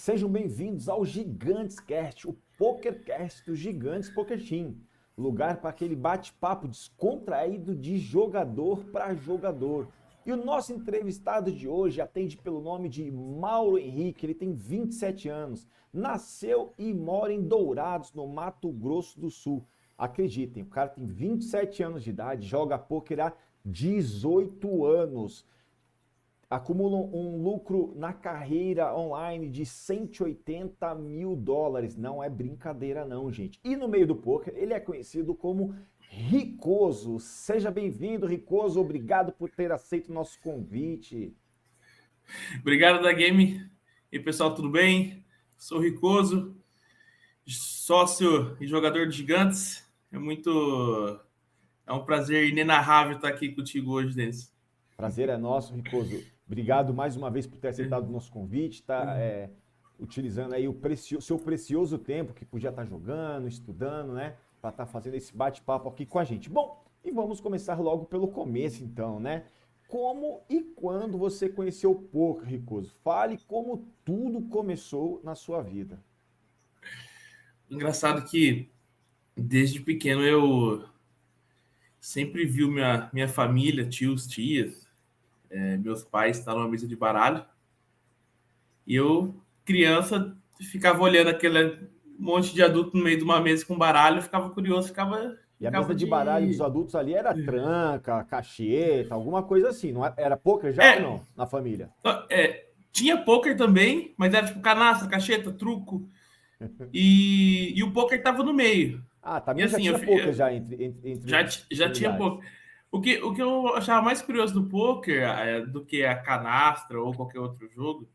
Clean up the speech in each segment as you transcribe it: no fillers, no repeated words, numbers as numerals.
Sejam bem-vindos ao Gigantes Cast, o PokerCast do Gigantes Poker Team. Lugar para aquele bate-papo descontraído de jogador para jogador. E o nosso entrevistado de hoje atende pelo nome de Mauro Henrique, ele tem 27 anos, nasceu e mora em Dourados, no Mato Grosso do Sul. Acreditem, o cara tem 27 anos de idade, joga pôquer há 18 anos. Acumula um lucro na carreira online de 180 mil dólares. Não é brincadeira não, gente. E no meio do poker, ele é conhecido como Ricoso. Seja bem-vindo, Ricoso. Obrigado por ter aceito o nosso convite. Obrigado, da Game. E pessoal, tudo bem? Sou Ricoso, sócio e jogador de Gigantes. É um prazer inenarrável estar aqui contigo hoje, Denis. Prazer é nosso, Ricoso. Obrigado mais uma vez por ter aceitado o nosso convite, utilizando aí o seu precioso tempo que podia estar jogando, estudando, né? Para estar fazendo esse bate-papo aqui com a gente. Bom, e vamos começar logo pelo começo então, né? Como e quando você conheceu o poker, Ricoso? Fale como tudo começou na sua vida. Engraçado que desde pequeno eu sempre vi minha família, tios, tias, meus pais estar numa mesa de baralho. E eu, criança, ficava olhando aquele monte de adulto no meio de uma mesa com baralho, ficava curioso, E a mesa de baralho dos adultos ali era tranca, cacheta, alguma coisa assim. Não era poker já ou não? Na família? Tinha poker também, mas era tipo canastra, cacheta, truco. E o poker tava no meio. Ah, E também já assim, tinha poker já entre as já tinha possibilidades. poker. O que eu achava mais curioso do poker do que a canastra ou qualquer outro jogo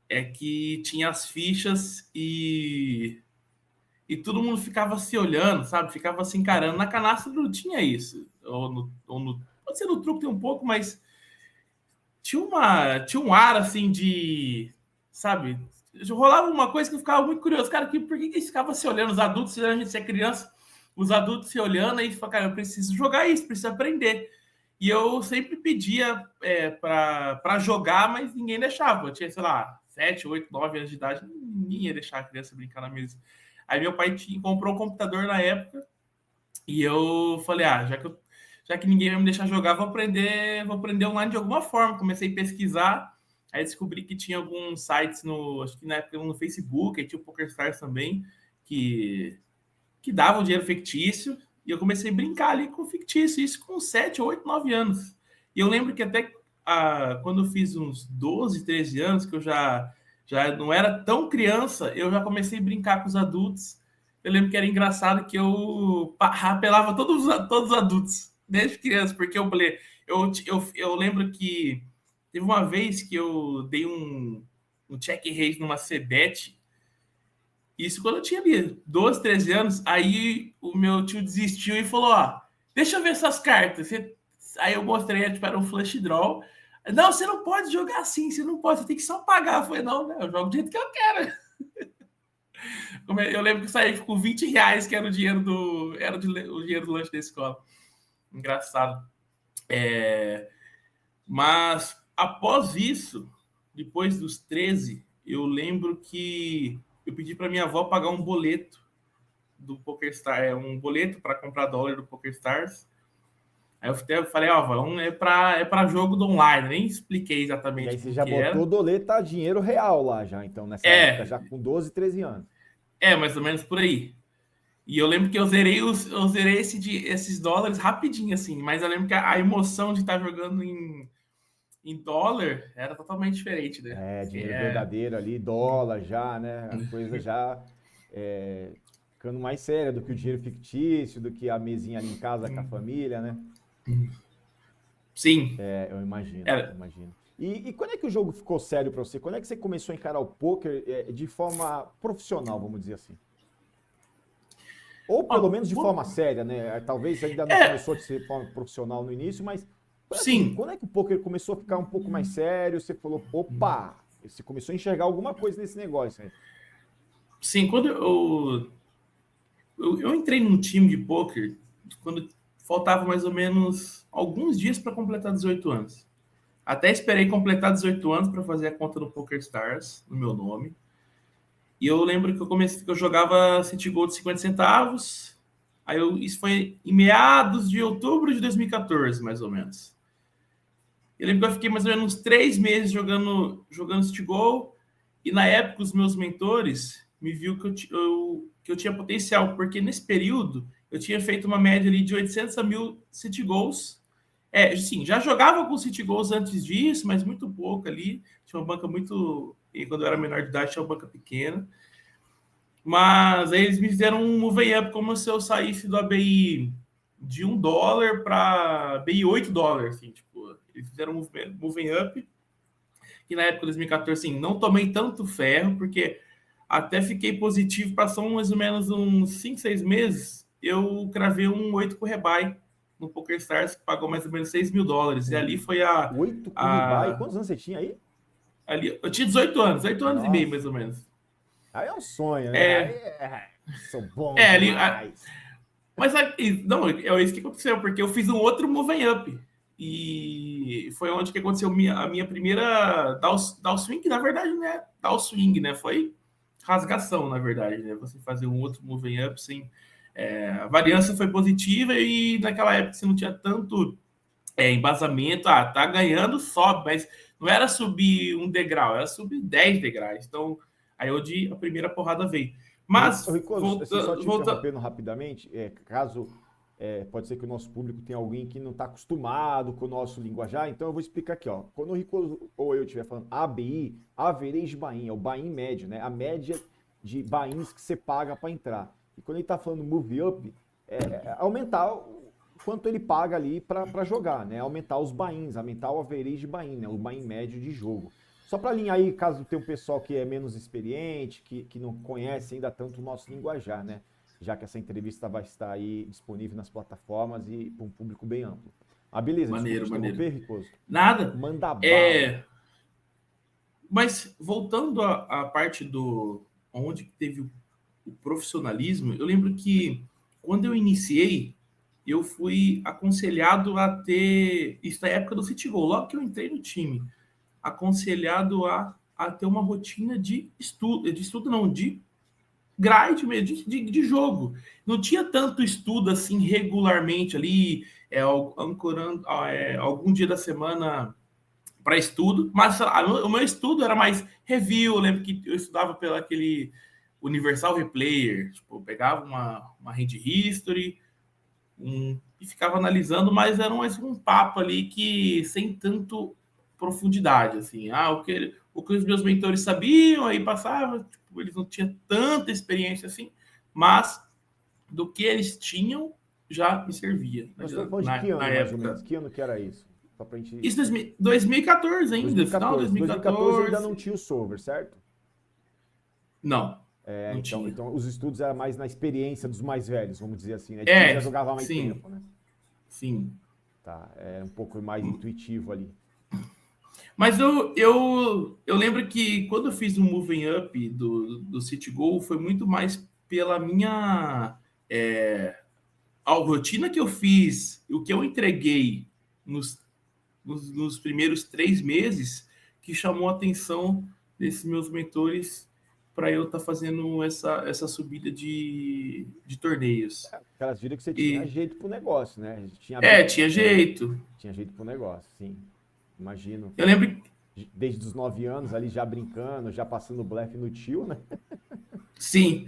é que tinha as fichas e todo mundo ficava se olhando, sabe? Ficava se encarando. Na canastra não tinha isso. Pode ser no truco tem um pouco, mas tinha um ar assim de, sabe? Rolava uma coisa que eu ficava muito curioso, cara, por que eles ficavam se olhando? Os adultos, se a gente é criança, os adultos se olhando e falava, cara, eu preciso jogar isso, preciso aprender. E eu sempre pedia para jogar, mas ninguém deixava. Eu tinha, sei lá, 7, 8, 9 anos de idade, ninguém ia deixar a criança brincar na mesa. Aí meu pai comprou um computador na época e eu falei, já que ninguém vai me deixar jogar, vou aprender online de alguma forma. Comecei a pesquisar, aí descobri que tinha alguns sites acho que na época no Facebook, aí tinha o PokerStars também, que davam dinheiro fictício, e eu comecei a brincar ali com fictício, isso com 7, 8, 9 anos. E eu lembro que até quando eu fiz uns 12, 13 anos, que eu já não era tão criança, eu já comecei a brincar com os adultos. Eu lembro que era engraçado que eu apelava todos os adultos, desde criança, porque eu lembro que teve uma vez que eu dei um check raise numa CBET, isso quando eu tinha ali 12, 13 anos, aí o meu tio desistiu e falou, ó, deixa eu ver essas cartas. Aí eu mostrei, tipo, era um flush draw. Não, você não pode jogar assim, você não pode, você tem que só pagar. Eu falei, não, eu jogo do jeito que eu quero. Eu lembro que saí com 20 reais, que era o dinheiro o dinheiro do lanche da escola. Engraçado. Mas após isso, depois dos 13, eu lembro que eu pedi para minha avó pagar um boleto do PokerStars, um boleto para comprar dólar do PokerStars. Aí eu falei, ó, é para jogo do online, nem expliquei E aí exatamente você como já que botou era. doleta dinheiro real lá já, então, nessa época, É, já com 12, 13 anos. mais ou menos por aí. E eu lembro que eu zerei esses dólares rapidinho, assim, mas eu lembro que a emoção de estar jogando em dólar era totalmente diferente, né? É, dinheiro verdadeiro ali, dólar já, né? A coisa já ficando mais séria do que o dinheiro fictício, do que a mesinha ali em casa com a família, né? Sim, É, eu imagino, eu era. imagino. E quando é que o jogo ficou sério pra você? Quando é que você começou a encarar o poker de forma profissional, vamos dizer assim? Ou pelo Ó, menos de forma séria, né? Talvez ainda não é, começou de ser forma profissional no início, mas assim, sim. quando é que o poker começou a ficar um pouco mais sério? Você falou, opa, você começou a enxergar alguma coisa nesse negócio aí. Sim, quando eu entrei num time de poker quando faltava mais ou menos alguns dias para completar 18 anos. Até esperei completar 18 anos para fazer a conta do PokerStars, no meu nome. E eu lembro que eu jogava City Gold de 50 centavos. Isso foi em meados de outubro de 2014, mais ou menos. Eu lembro que eu fiquei mais ou menos uns 3 meses jogando City Gold. E na época, os meus mentores me viu que eu tinha potencial, porque nesse período eu tinha feito uma média ali de 800 a 1.000 City Goals. Sim, já jogava com City Goals antes disso, mas muito pouco ali. Tinha uma banca muito. E quando eu era menor de idade, tinha uma banca pequena. Mas aí eles me fizeram um moving up como se eu saísse do ABI de $1 para ABI $8, assim, tipo, eles fizeram um moving up, e na época de 2014, assim, não tomei tanto ferro, porque até fiquei positivo, passou mais ou menos uns 5, 6 meses, eu cravei um 8 com rebuy no PokerStars, que pagou mais ou menos $6.000, e ali foi 8 com rebuy? Quantos anos você tinha aí? Ali, eu tinha 18 anos, 8 anos e meio, mais ou menos. Aí é um sonho, né? Aí sou bom ali, demais. Mas não, é isso que aconteceu, porque eu fiz um outro moving up. E foi onde que aconteceu a minha primeira down swing, na verdade, né? Down swing, né? Foi rasgação, na verdade, né? Você fazer um outro moving up sem. A variância foi positiva e naquela época você não tinha tanto embasamento. Tá ganhando, sobe, mas não era subir um degrau, era subir 10 degraus. Então, aí onde a primeira porrada veio. Mas, Ricoso, assim, só te voltando. interrompendo rapidamente, caso pode ser que o nosso público tenha alguém que não está acostumado com o nosso linguajar, então eu vou explicar aqui, ó. Quando o Ricoso ou eu estiver falando ABI, Average Buy-in, é o buy-in médio, né? A média de buy-ins que você paga para entrar. E quando ele está falando move up, aumentar o quanto ele paga ali para jogar, né? Aumentar os buy-ins, aumentar o average buy-in, né? O buy-in médio de jogo. Só para alinhar aí, caso tenha um pessoal que é menos experiente, que não conhece ainda tanto o nosso linguajar, né? Já que essa entrevista vai estar aí disponível nas plataformas e para um público bem amplo. Ah, beleza, desculpa te Maneiro. interromper, Ricoso. Nada. Manda bala. Mas voltando à parte do onde teve o profissionalismo, eu lembro que quando eu iniciei, eu fui aconselhado a ter, isso na época do City Goal, logo que eu entrei no time, aconselhado a ter uma rotina de estudo não, de grind mesmo, de jogo. Não tinha tanto estudo assim regularmente ali, ancorando algum dia da semana para estudo, mas o meu estudo era mais review. Eu lembro que eu estudava pelo aquele Universal Replayer, tipo, eu pegava uma hand history e ficava analisando, mas era mais um papo ali que sem tanto profundidade, assim, o que os meus mentores sabiam, aí passava, tipo, eles não tinham tanta experiência assim, mas do que eles tinham já me servia Nós estamos falando de que na ano, mais ou menos? época. Que ano que era isso? Só pra gente... Isso 2014 ainda, final de 2014. 2014 ainda não 2014. tinha o solver, certo? Não, não tinha. Então os estudos eram mais na experiência dos mais velhos, vamos dizer assim, né? De quem já jogava há mais sim, tempo, né? sim. Tá, é um pouco mais intuitivo ali. Mas eu lembro que quando eu fiz o moving up do City Goal, foi muito mais pela minha a rotina que eu fiz, o que eu entreguei nos primeiros 3 meses, que chamou a atenção desses meus mentores para eu estar fazendo essa subida de torneios. Elas viram que você tinha E jeito pro negócio, né? tinha jeito. Tinha jeito pro negócio, sim. Imagino. Eu lembro. Desde os 9 anos ali já brincando, já passando blefe no tio, né? Sim.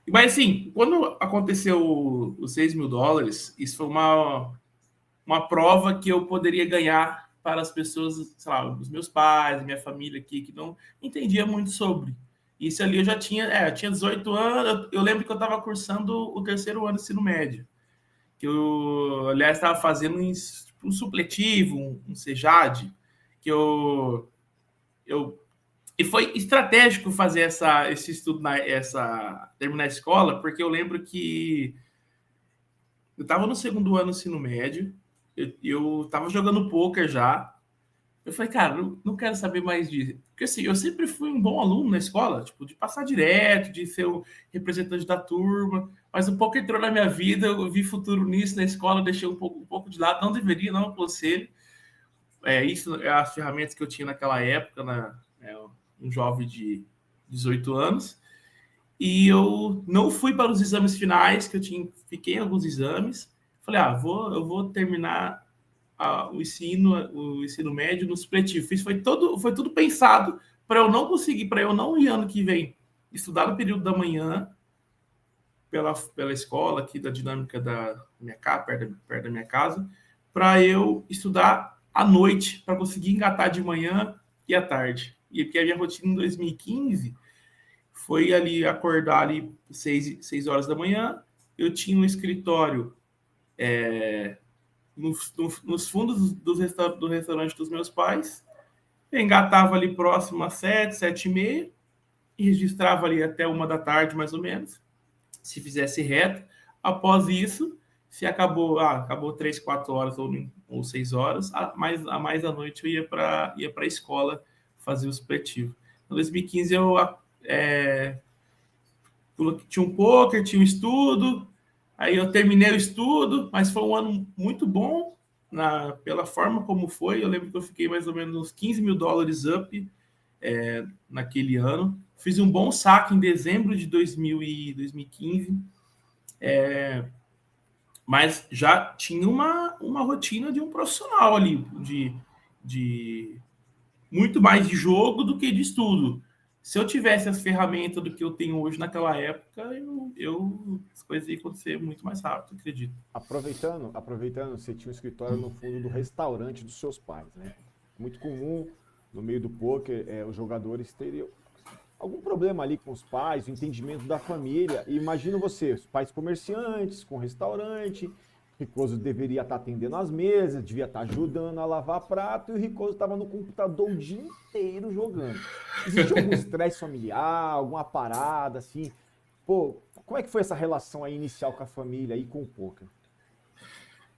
Mas assim, quando aconteceu os $6.000, isso foi uma prova que eu poderia ganhar para as pessoas, sei lá, os meus pais, minha família aqui, que não entendia muito sobre. Isso ali eu tinha 18 anos, eu lembro que eu estava cursando o terceiro ano do ensino médio, que eu, aliás, estava fazendo um supletivo, um CEJAD, que eu e foi estratégico fazer esse estudo, terminar a escola, porque eu lembro que eu estava no segundo ano do ensino médio, eu estava jogando poker já. Eu falei, cara, não quero saber mais disso. Porque assim, eu sempre fui um bom aluno na escola, tipo, de passar direto, de ser o representante da turma, mas o poker entrou na minha vida, eu vi futuro nisso na escola, deixei um pouco de lado, não deveria, não aconselho. Isso é as ferramentas que eu tinha naquela época, um jovem de 18 anos. E eu não fui para os exames finais, que fiquei em alguns exames. Falei, eu vou terminar o ensino médio no supletivo. Foi tudo pensado para eu não conseguir, para eu não ir ano que vem estudar no período da manhã pela escola aqui da dinâmica da minha casa, perto da minha casa, para eu estudar à noite, para conseguir engatar de manhã e à tarde. E porque a minha rotina em 2015 foi ali acordar ali 6 horas da manhã, eu tinha um escritório nos fundos do restaurante dos meus pais, eu engatava ali próximo às 7h, 7h30, e registrava ali até 1 da tarde, mais ou menos, se fizesse reto. Após isso, se acabou 3, 4 horas ou 6 horas, a mais à noite eu ia para a escola fazer o supletivo. Em 2015 eu tinha um poker, tinha um estudo, aí eu terminei o estudo, mas foi um ano muito bom pela forma como foi. Eu lembro que eu fiquei mais ou menos uns $15 mil up naquele ano. Fiz um bom saque em dezembro de 2015, mas já tinha uma rotina de um profissional ali, de muito mais de jogo do que de estudo. Se eu tivesse as ferramentas do que eu tenho hoje naquela época, as coisas iam acontecer muito mais rápido, acredito. Aproveitando, você tinha um escritório no fundo do restaurante dos seus pais, né? Muito comum no meio do poker, os jogadores teriam algum problema ali com os pais, o entendimento da família. E imagino você, os pais comerciantes, com restaurante, Ricoso deveria estar atendendo as mesas, devia estar ajudando a lavar prato, e o Ricoso estava no computador o dia inteiro jogando. Existe algum estresse familiar, alguma parada, assim? Pô, como é que foi essa relação aí inicial com a família e com o poker?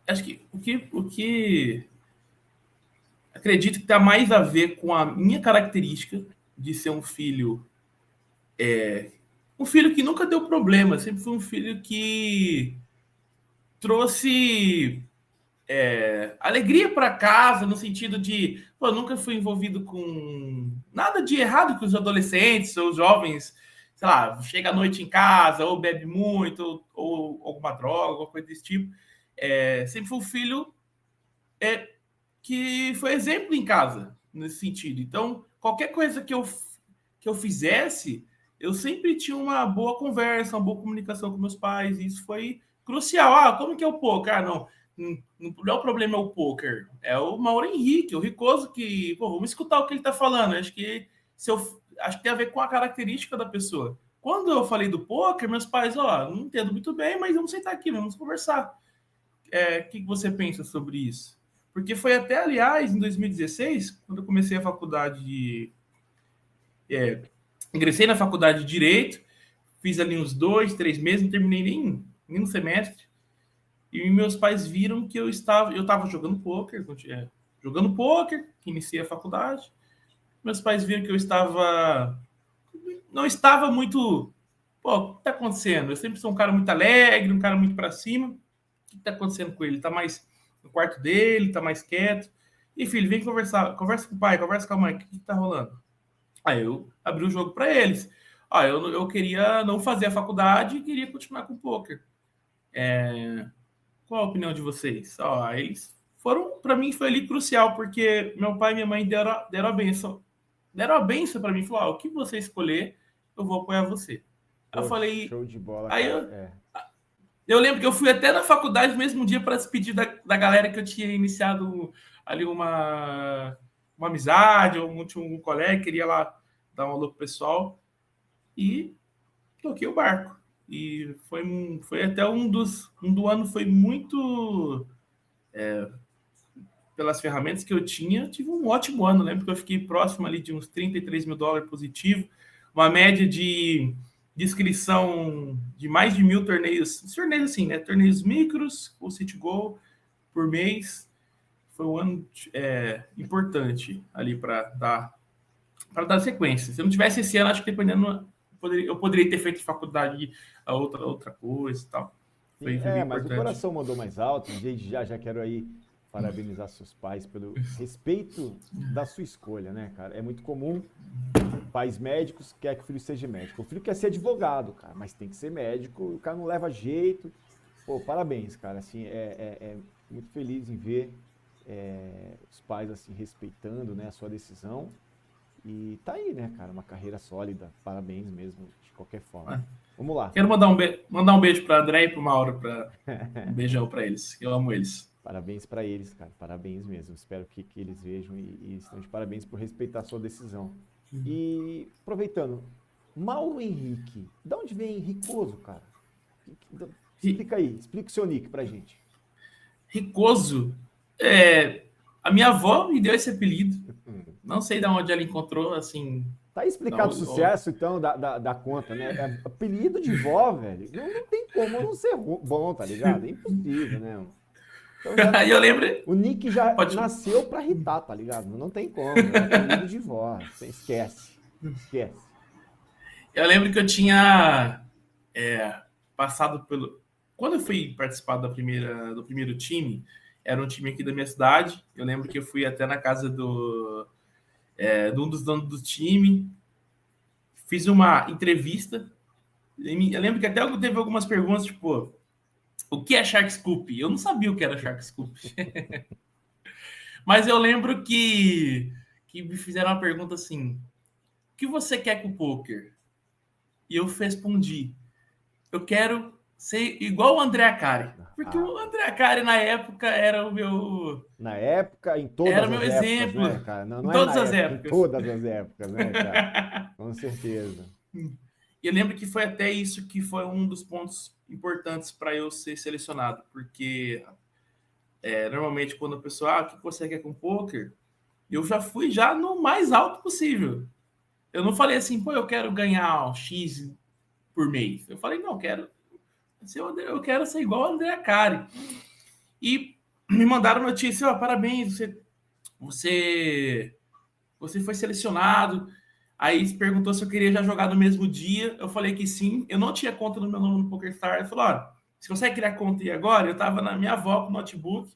Acho que o que acredito que tem mais a ver com a minha característica de ser um filho que nunca deu problema, sempre foi um filho que trouxe alegria para casa, no sentido de, pô, nunca fui envolvido com nada de errado que os adolescentes ou os jovens, sei lá, chega à noite em casa, ou bebe muito, ou alguma droga, alguma coisa desse tipo. Sempre fui um filho que foi exemplo em casa, nesse sentido. Então, qualquer coisa que eu fizesse, eu sempre tinha uma boa conversa, uma boa comunicação com meus pais, e isso foi crucial. Como que é o poker? Não é o problema é o poker, é o Mauro Henrique, o Ricoso, que, pô, vamos escutar o que ele está falando. Acho que tem a ver com a característica da pessoa. Quando eu falei do poker, meus pais, não entendo muito bem, mas vamos sentar aqui, vamos conversar. O que você pensa sobre isso? Porque foi até, aliás, em 2016, quando eu comecei a faculdade ingressei na faculdade de Direito, fiz ali uns 2, 3 meses, não terminei nem um semestre, e meus pais viram que eu estava jogando pôquer, iniciei a faculdade. Meus pais viram que não estava muito... Pô, o que está acontecendo? Eu sempre sou um cara muito alegre, um cara muito para cima. O que está acontecendo com ele? Está mais no quarto dele, está mais quieto. E, filho, vem conversar. Conversa com o pai, conversa com a mãe. O que está rolando? Aí eu abri o jogo para eles. Eu queria não fazer a faculdade e queria continuar com o poker. Qual a opinião de vocês? Eles foram, para mim, foi ali crucial, porque meu pai e minha mãe deram a benção. Deram a benção para mim, falaram: o que você escolher, eu vou apoiar você. Aí eu Poxa, falei. show de bola, Aí cara. eu lembro que eu fui até na faculdade no mesmo dia para despedir da galera que eu tinha iniciado ali uma amizade, ou tinha um colega que queria lá dar um alô pro pessoal, e toquei o barco. E foi até do ano, foi muito pelas ferramentas que eu tinha, tive um ótimo ano. Lembro que eu fiquei próximo ali de uns $33 mil positivo, uma média de inscrição de mais de 1.000 torneios assim, né? Torneios micros, o Citgo por mês. Foi um ano importante ali para dar sequência. Se eu não tivesse esse ano, acho que dependendo, eu poderia ter feito faculdade a outra coisa e tal. Foi bem Mas o importante. coração mandou mais alto, desde já quero aí parabenizar seus pais pelo respeito da sua escolha, né, cara? É muito comum pais médicos quer que o filho seja médico. O filho quer ser advogado, cara, mas tem que ser médico, o cara não leva jeito. Pô, parabéns, cara, assim, muito feliz em ver os pais, assim, respeitando, né, a sua decisão. E tá aí, né, cara, uma carreira sólida. Parabéns mesmo, de qualquer forma. Vamos lá. Quero mandar um beijo para André e para Mauro, um beijão para eles. Eu amo eles. Parabéns para eles, cara. Parabéns mesmo. Espero que eles vejam e estão de parabéns por respeitar a sua decisão. E aproveitando, Mauro Henrique, de onde vem Ricoso, cara? Explica aí, explica o seu nick pra gente. Ricoso, a minha avó me deu esse apelido. Não sei de onde ela encontrou, assim. Tá explicado o sucesso, então, da conta, né? É apelido de vó, velho. Não tem como não ser bom, tá ligado? É impossível, né? Então, eu lembro. O Nick já nasceu pra irritar, tá ligado? Não tem como. É apelido de vó. Você esquece. Esquece. Eu lembro que eu tinha passado pelo. Quando eu fui participar do primeiro time, era um time aqui da minha cidade. Eu lembro que eu fui até na casa de um dos donos do time, fiz uma entrevista. Eu lembro que até teve algumas perguntas, tipo, o que é Shark Scoop? Eu não sabia o que era Shark Scoop. Mas eu lembro que me fizeram uma pergunta assim, o que você quer com o poker? E eu respondi, eu quero ser igual o André Acari. Porque o André Acari, na época, era o meu... Na época, em todas as épocas, exemplo, né, cara? Não em todas as épocas. Em todas as épocas, né, cara? Com certeza. E eu lembro que foi até isso que foi um dos pontos importantes para eu ser selecionado. Porque, normalmente, quando a pessoa... o que você quer com poker? Eu já fui no mais alto possível. Eu não falei assim, eu quero ganhar X por mês. Eu falei, não, eu quero ser igual o André Acari. E me mandaram notícia, parabéns, você foi selecionado. Aí se perguntou se eu queria já jogar no mesmo dia. Eu falei que sim. Eu não tinha conta no meu nome no PokerStars. Ele falou, se você criar conta e agora, eu tava na minha avó com o notebook,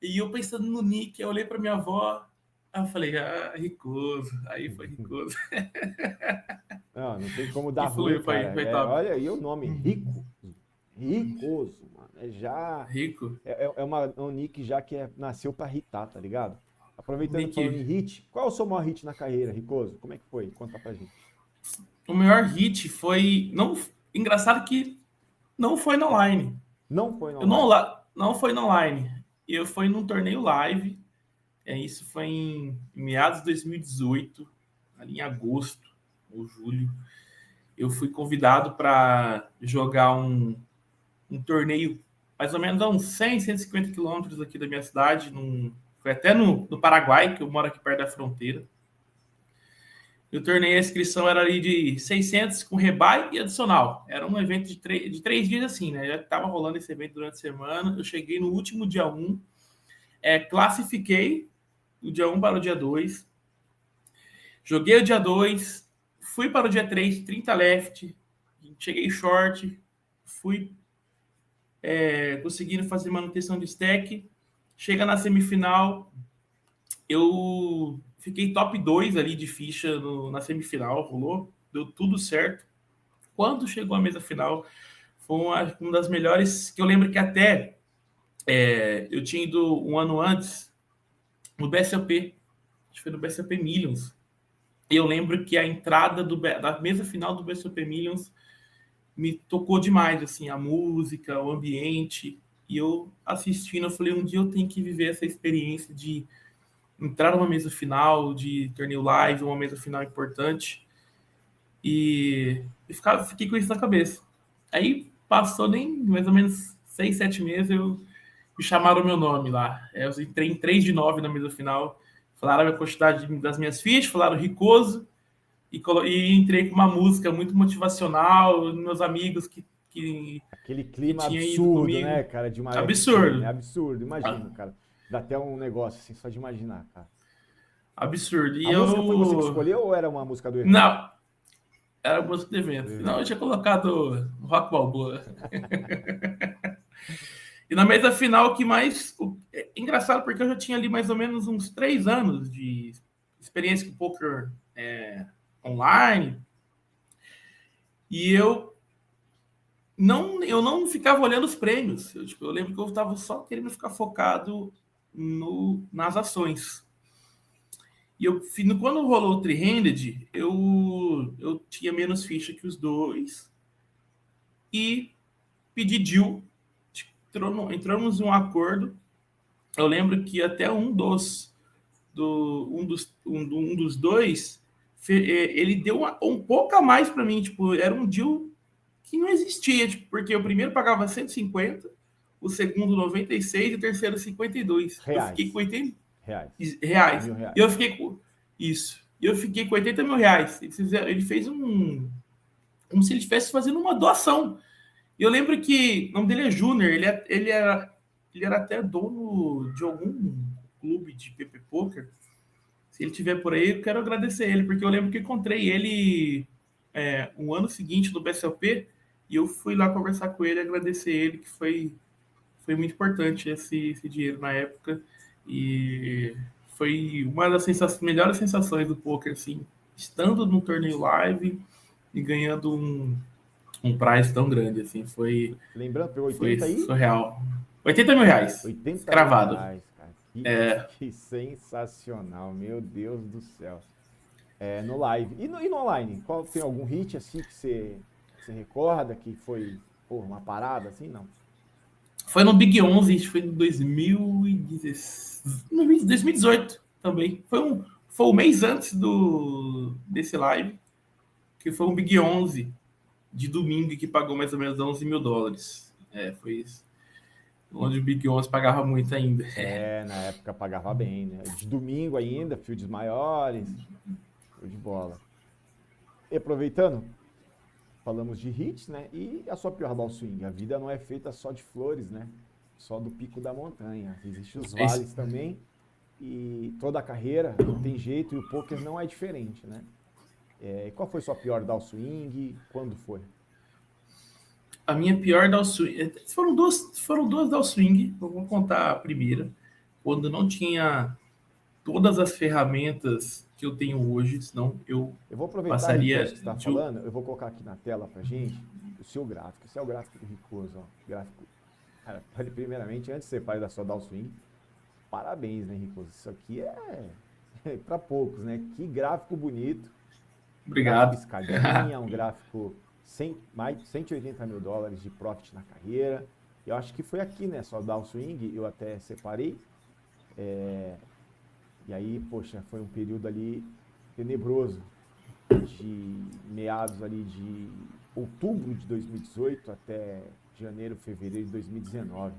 e eu pensando no nick, eu olhei para minha avó, aí eu falei, Ricoso. Aí foi Ricoso. Não tem como dar ruim, cara. Olha aí o nome, Ricoso, mano. Rico. É um nick já que nasceu pra irritar, tá ligado? Aproveitando falando em hit, qual é o seu maior hit na carreira, Ricoso? Como é que foi? Conta pra gente. O maior hit foi... Engraçado que não foi no online. Não foi no online? Não foi no online. Eu fui num torneio live. Isso foi em meados de 2018, ali em agosto ou julho. Eu fui convidado para jogar um torneio mais ou menos a uns 100, 150 quilômetros aqui da minha cidade. Foi até no Paraguai, que eu moro aqui perto da fronteira. Eu tornei a inscrição, era ali de 600 com rebuy e adicional. Era um evento de 3 dias assim, né? Já estava rolando esse evento durante a semana. Eu cheguei no último dia 1, classifiquei o dia 1 para o dia 2. Joguei o dia 2, fui para o dia 3, 30 left, cheguei short, fui conseguindo fazer manutenção de stack. Chega na semifinal, eu fiquei top 2 ali de ficha na semifinal, rolou, deu tudo certo. Quando chegou a mesa final, foi uma das melhores, que eu lembro que até eu tinha ido um ano antes no BSOP, acho que foi no BSOP Millions. E eu lembro que a entrada da mesa final do BSOP Millions me tocou demais, assim, a música, o ambiente. E eu assistindo, eu falei, um dia eu tenho que viver essa experiência de entrar numa mesa final, de torneio live, uma mesa final importante. E fiquei com isso na cabeça. Aí passou nem mais ou menos 6, 7 meses, me chamaram o meu nome lá. Eu entrei em 3 de 9 na mesa final, falaram a quantidade das minhas fichas, falaram Ricoso, e entrei com uma música muito motivacional, meus amigos que aquele clima absurdo, né, cara, de uma absurdo. É absurdo, imagina, cara. Dá até um negócio assim, só de imaginar, cara. Absurdo. A música foi você que escolheu ou era uma música do evento? Não, era a música do evento. Não, eu tinha colocado Rock Balboa. E na mesa final, o que mais... É engraçado, porque eu já tinha ali mais ou menos uns 3 anos de experiência com poker online. E eu não ficava olhando os prêmios. Eu lembro que eu estava só querendo ficar focado nas ações. E quando rolou o three-handed, eu tinha menos ficha que os dois. E pedi deal. Entramos em um acordo. Eu lembro que até um dos dois, ele deu um pouco a mais para mim. Tipo, era um deal que não existia, tipo, porque o primeiro pagava 150, o segundo 96 e o terceiro 52. Reais. Eu fiquei com 80 reais. reais. R$1.000. E eu fiquei com isso. E eu fiquei com 80 mil reais. Ele fez como se ele estivesse fazendo uma doação. E eu lembro que o nome dele é Júnior, ele era até dono de algum clube de PP Poker. Se ele estiver por aí, eu quero agradecer ele, porque eu lembro que encontrei ele um ano seguinte no BSLP, e eu fui lá conversar com ele, agradecer ele, que foi muito importante esse dinheiro na época, e foi uma das melhores sensações do poker, assim, estando no torneio live e ganhando um prize tão grande, assim, foi Lembrando, pegou 80 aí? surreal. 80 mil reais, 80 cravado. mil reais, cara. Que sensacional, meu Deus do céu. No live. E no online? Tem algum hit assim que você recorda que foi uma parada assim? Não. Foi no Big 11, foi em 2018 também. Foi um mês antes desse live, que foi um Big 11 de domingo que pagou mais ou menos 11 mil dólares. Foi isso. Onde o Big 11 pagava muito ainda. Na época pagava bem, né? De domingo ainda, fields maiores. Show de bola. E aproveitando, falamos de hits, né? E a sua pior downswing? A vida não é feita só de flores, né? Só do pico da montanha. Existem os vales também. E toda a carreira não tem jeito e o poker não é diferente, né? Qual foi sua pior downswing? Quando foi? A minha pior downswing... Foram duas downswing. Eu vou contar a primeira. Quando não tinha todas as ferramentas que eu tenho hoje, senão eu vou aproveitar passaria que você está falando, eu vou colocar aqui na tela pra gente o seu gráfico. Esse é o gráfico do Ricoso, ó. Gráfico. Cara, primeiramente, antes de ser pai da sua downswing, parabéns, né, Ricoso? Isso aqui é para poucos, né? Que gráfico bonito. Obrigado. Gráfico escadinha, um gráfico mais de 180 mil dólares de profit na carreira. Eu acho que foi aqui, né? Só downswing, eu até separei. E aí, poxa, foi um período ali tenebroso, de meados ali de outubro de 2018 até janeiro, fevereiro de 2019.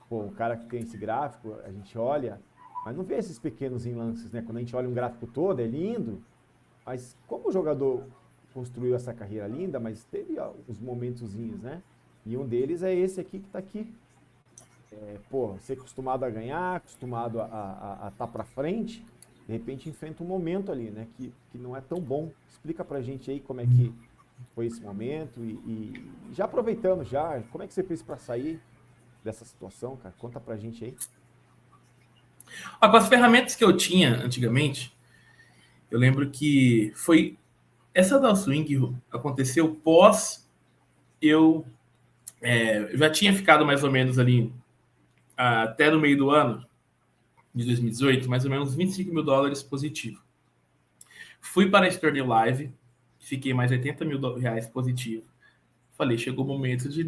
Pô, o cara que tem esse gráfico, a gente olha, mas não vê esses pequenos lances, né? Quando a gente olha um gráfico todo, é lindo, mas como o jogador construiu essa carreira linda, mas teve uns momentozinhos, né? E um deles é esse aqui que tá aqui. Ser acostumado a ganhar, acostumado a estar para frente, de repente enfrenta um momento ali, né, que não é tão bom. Explica pra gente aí como é que foi esse momento e já aproveitando como é que você fez para sair dessa situação, cara? Conta pra gente aí. Com as ferramentas que eu tinha antigamente, eu lembro que essa downswing aconteceu pós eu já tinha ficado mais ou menos ali até no meio do ano de 2018, mais ou menos 25 mil dólares positivo. Fui para esse torneio live, fiquei mais 80 mil reais positivo. Falei, chegou o momento de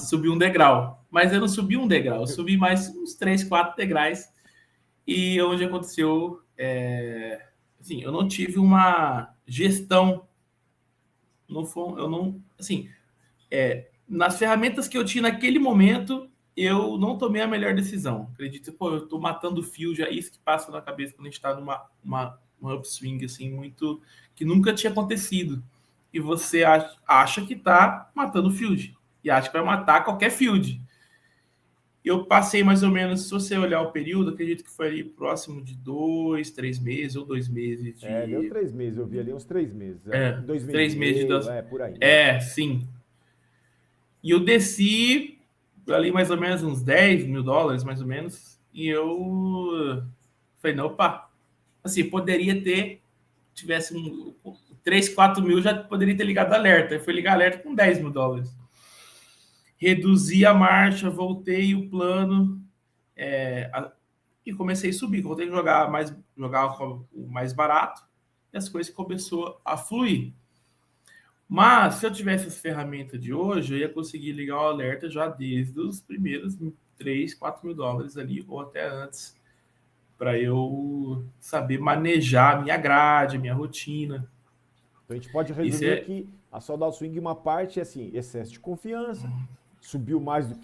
subir um degrau. Mas eu não subi um degrau, eu subi mais uns 3, 4 degraus. E onde aconteceu, assim, eu não tive uma gestão, nas ferramentas que eu tinha naquele momento, eu não tomei a melhor decisão. Acredito, eu tô matando o field, é isso que passa na cabeça quando a gente tá numa upswing, assim, muito, que nunca tinha acontecido. E você acha que tá matando o field, e acha que vai matar qualquer field. Eu passei mais ou menos, se você olhar o período, acredito que foi ali próximo de 2, 3 meses ou 2 meses de... Deu 3 meses, eu vi ali uns 3 meses. 2 meses 3 meses e meio, por aí. Sim. E eu desci ali mais ou menos uns 10 mil dólares, mais ou menos. E eu falei, não, opa, assim, poderia ter, tivesse 3, 4 mil, já poderia ter ligado alerta. Eu fui ligar alerta com 10 mil dólares. Reduzi a marcha, voltei o plano e comecei a subir. Voltei a jogar o mais barato e as coisas começou a fluir. Mas se eu tivesse essa ferramenta de hoje, eu ia conseguir ligar o alerta já desde os primeiros 3, 4 mil dólares ali, ou até antes, para eu saber manejar a minha grade, a minha rotina. Então a gente pode Isso resumir é, que a Soldado Swing, uma parte é assim, excesso de confiança, subiu mais do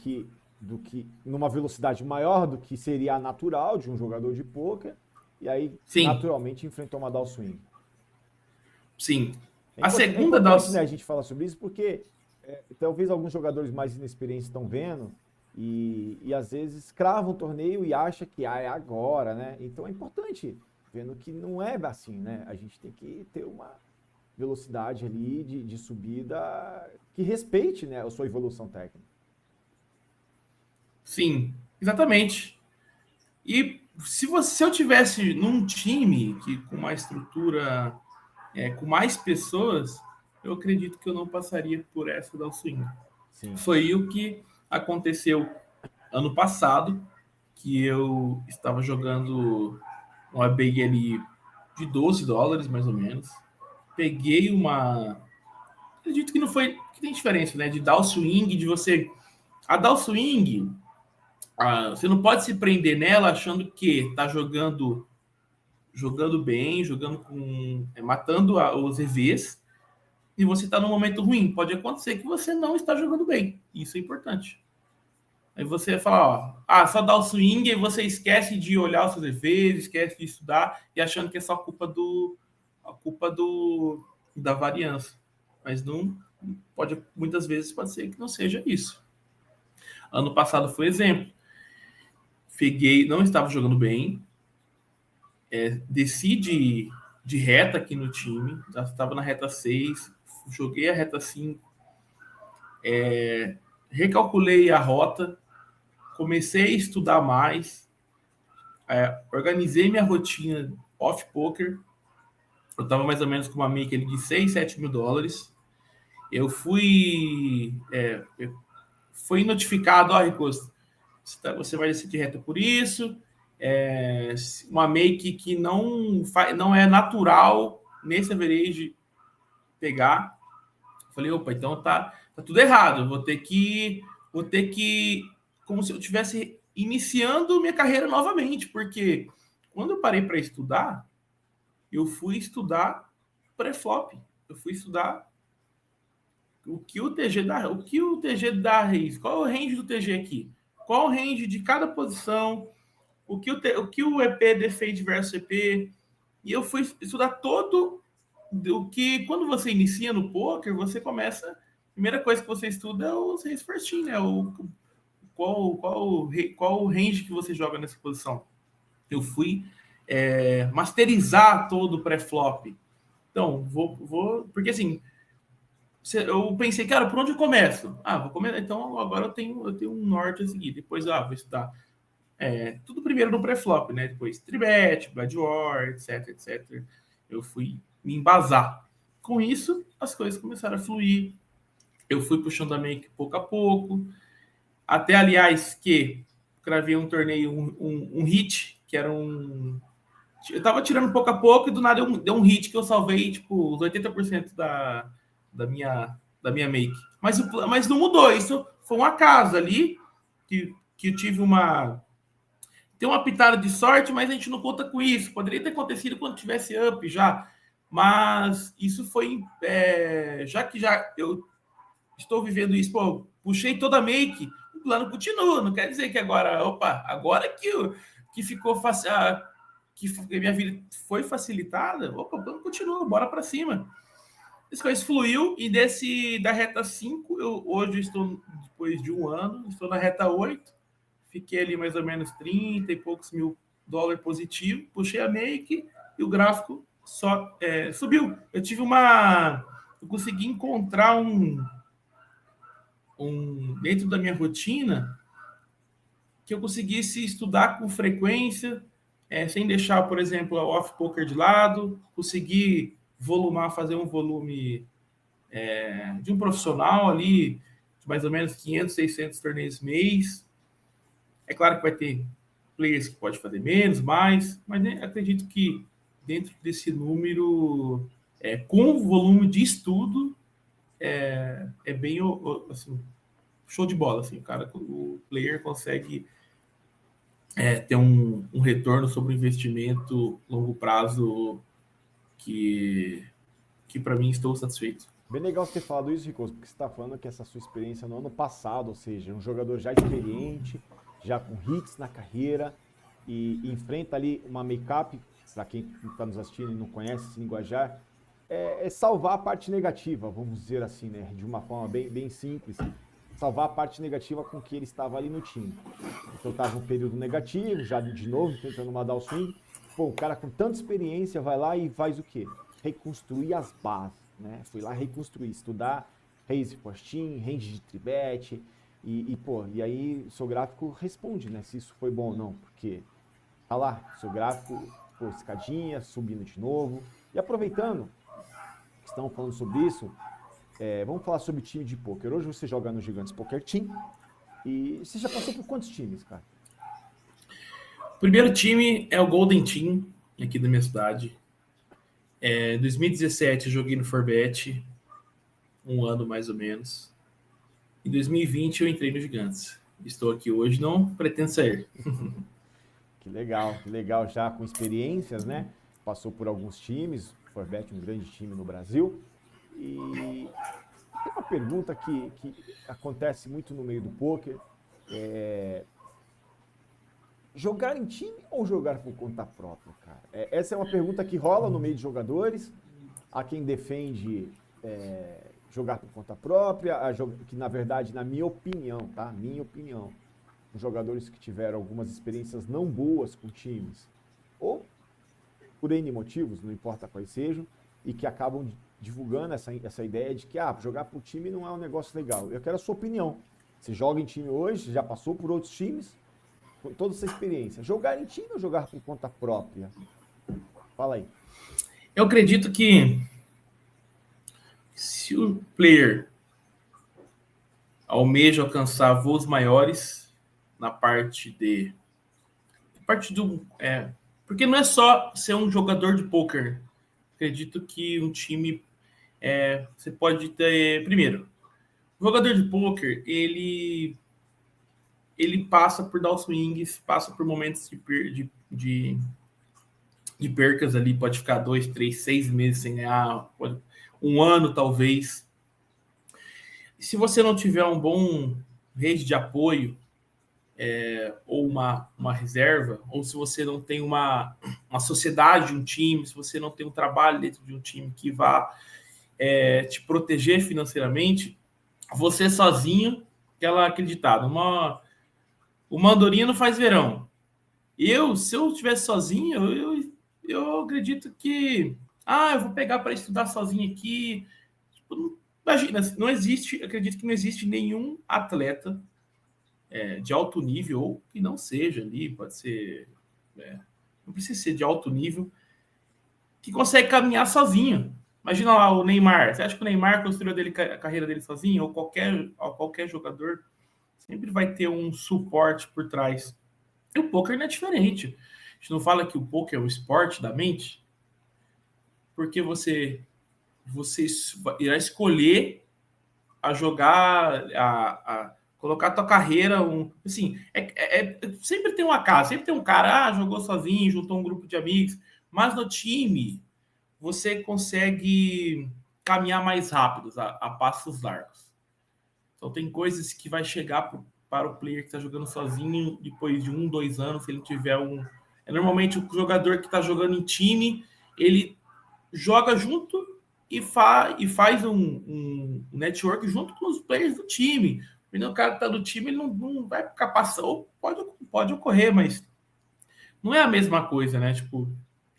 que numa velocidade maior do que seria a natural de um jogador de pôquer, e aí sim, naturalmente enfrentou uma down swing. sim. É A importante, é segunda importante, né, das. a gente falar sobre isso, porque talvez alguns jogadores mais inexperientes estão vendo e às vezes cravam o torneio e acha que é agora, né? Então é importante, vendo que não é assim, né? A gente tem que ter uma velocidade ali de subida que respeite, né, a sua evolução técnica. Sim, exatamente. E se eu tivesse num time que com uma estrutura com mais pessoas, eu acredito que eu não passaria por essa da swing. Sim. Foi o que aconteceu ano passado, que eu estava jogando uma bag ali de 12 dólares, mais ou menos. Peguei uma. Acredito que não foi. Que tem diferença, né? De dar o swing, de você. A dar o swing, você não pode se prender nela achando que tá jogando bem, jogando com. Matando os EVs, e você está num momento ruim. Pode acontecer que você não está jogando bem. Isso é importante. Aí você fala, ó, só dá o swing e você esquece de olhar os seus efeitos, esquece de estudar e achando que é só culpa da variância. Mas não pode, muitas vezes pode ser que não seja isso. Ano passado foi exemplo. Peguei, não estava jogando bem, desci de reta aqui no time, já estava na reta 6, joguei a reta 5, recalculei a rota, comecei a estudar mais, organizei minha rotina off-poker. Eu estava mais ou menos com uma make de 6, 7 mil dólares. Eu fui notificado, ó, Ricosto, você vai descer de reta por isso, uma make que não é natural nesse average pegar. Eu falei, opa, então tá tudo errado. Vou ter que, como se eu estivesse iniciando minha carreira novamente, porque quando eu parei para estudar, eu fui estudar pré-flop. Eu fui estudar o que o TG dá raiz, qual é o range do TG aqui, qual o range de cada posição, o que o EP defende versus EP. E eu fui estudar todo o que, quando você inicia no poker, você começa. A primeira coisa que você estuda é os raise first in, né? Qual o range que você joga nessa posição. Eu fui masterizar todo o pré-flop. Então, porque assim, eu pensei, cara, por onde eu começo? Vou começar. Então, agora eu tenho um norte a seguir. Depois, vou estudar tudo primeiro no pré-flop, né? Depois Tribet, Blood War, etc, etc. Eu fui me embasar. Com isso, as coisas começaram a fluir. Eu fui puxando a make pouco a pouco. Até, aliás, que gravei um torneio, um hit, que era um. Eu tava tirando pouco a pouco e do nada deu um hit que eu salvei, tipo, os 80% da minha make. Mas não mudou. Isso foi um acaso ali, que eu tive tem uma pitada de sorte, mas a gente não conta com isso. Poderia ter acontecido quando tivesse up já. Mas isso foi. Já eu estou vivendo isso, pô, puxei toda a make, o plano continua. Não quer dizer que agora que ficou fácil, que minha vida foi facilitada, o plano continua, bora para cima. As coisas fluiu e da reta 5, hoje estou, depois de um ano, estou na reta 8. Fiquei ali mais ou menos 30 e poucos mil dólares positivo, puxei a make e o gráfico só subiu. Eu consegui encontrar dentro da minha rotina, que eu conseguisse estudar com frequência, sem deixar, por exemplo, o off-poker de lado, conseguir volumar, fazer um volume de um profissional ali, de mais ou menos 500, 600 torneios mês. É claro que vai ter players que pode fazer menos, mais, mas acredito que dentro desse número, com volume de estudo, é bem assim, show de bola. Assim, o player consegue ter um retorno sobre o investimento longo prazo que para mim estou satisfeito. Bem legal você ter falado isso, Ricoso, porque você está falando que essa sua experiência no ano passado, ou seja, um jogador já experiente, já com hits na carreira, e enfrenta ali uma make-up, para quem está nos assistindo e não conhece esse linguajar, é salvar a parte negativa, vamos dizer assim, né? De uma forma bem simples, salvar a parte negativa com que ele estava ali no time. Então estava um período negativo, já de novo tentando mandar o swing. Pô, o cara com tanta experiência vai lá e faz o quê? Reconstruir as bases, né? Fui lá reconstruir, estudar raise postinho, range de tribet, e aí o seu gráfico responde, né? Se isso foi bom ou não, porque tá lá, seu gráfico, pô, escadinha, subindo de novo. E aproveitando que estão falando sobre isso, vamos falar sobre time de poker. Hoje você joga no Gigantes Poker Team, e você já passou por quantos times, cara? O primeiro time é o Golden Team, aqui da minha cidade. Em 2017 eu joguei no Forbet, um ano mais ou menos. Em 2020 eu entrei no Gigantes. Estou aqui hoje, não pretendo sair. Que legal, já com experiências, né? Passou por alguns times, Forbet um grande time no Brasil. E tem uma pergunta que acontece muito no meio do poker, jogar em time ou jogar por conta própria, cara? Essa é uma pergunta que rola no meio de jogadores. Há quem defende jogar por conta própria, que na verdade, na minha opinião, tá? Minha opinião, os jogadores que tiveram algumas experiências não boas com times, ou por N motivos, não importa quais sejam, e que acabam divulgando essa ideia de que jogar por time não é um negócio legal. Eu quero a sua opinião. Você joga em time hoje, já passou por outros times, com toda essa experiência. Jogar em time ou jogar por conta própria? Fala aí. Eu acredito que se o player almeja alcançar voos maiores na parte do porque não é só ser um jogador de poker. Acredito que um time você pode ter primeiro. O jogador de poker ele passa por downswings, passa por momentos de percas ali, pode ficar 2, 3, 6 meses sem ganhar, um ano talvez. E se você não tiver um bom rede de apoio, ou uma reserva, ou se você não tem uma sociedade de um time, se você não tem um trabalho dentro de um time que vá te proteger financeiramente, você sozinho, aquele ditado, uma andorinha não faz verão. Se eu estivesse sozinho, eu acredito que eu vou pegar para estudar sozinho aqui. Tipo, imagina, não existe, acredito que não existe nenhum atleta de alto nível, ou que não seja ali, pode ser, não precisa ser de alto nível, que consegue caminhar sozinho. Imagina lá o Neymar. Você acha que o Neymar construiu a carreira dele sozinho? Ou qualquer jogador sempre vai ter um suporte por trás. E o poker não é diferente. A gente não fala que o poker é um esporte da mente, porque você irá escolher a jogar, a colocar a tua carreira, assim, sempre tem uma casa, sempre tem um cara, jogou sozinho, juntou um grupo de amigos, mas no time você consegue caminhar mais rápido, a passos largos. Então tem coisas que vai chegar para o player que está jogando sozinho depois de 1, 2 anos, se ele tiver normalmente o jogador que está jogando em time, ele joga junto e faz um network junto com os players do time. O cara que está do time, ele não vai ficar passando, pode ocorrer, mas não é a mesma coisa, né? Tipo,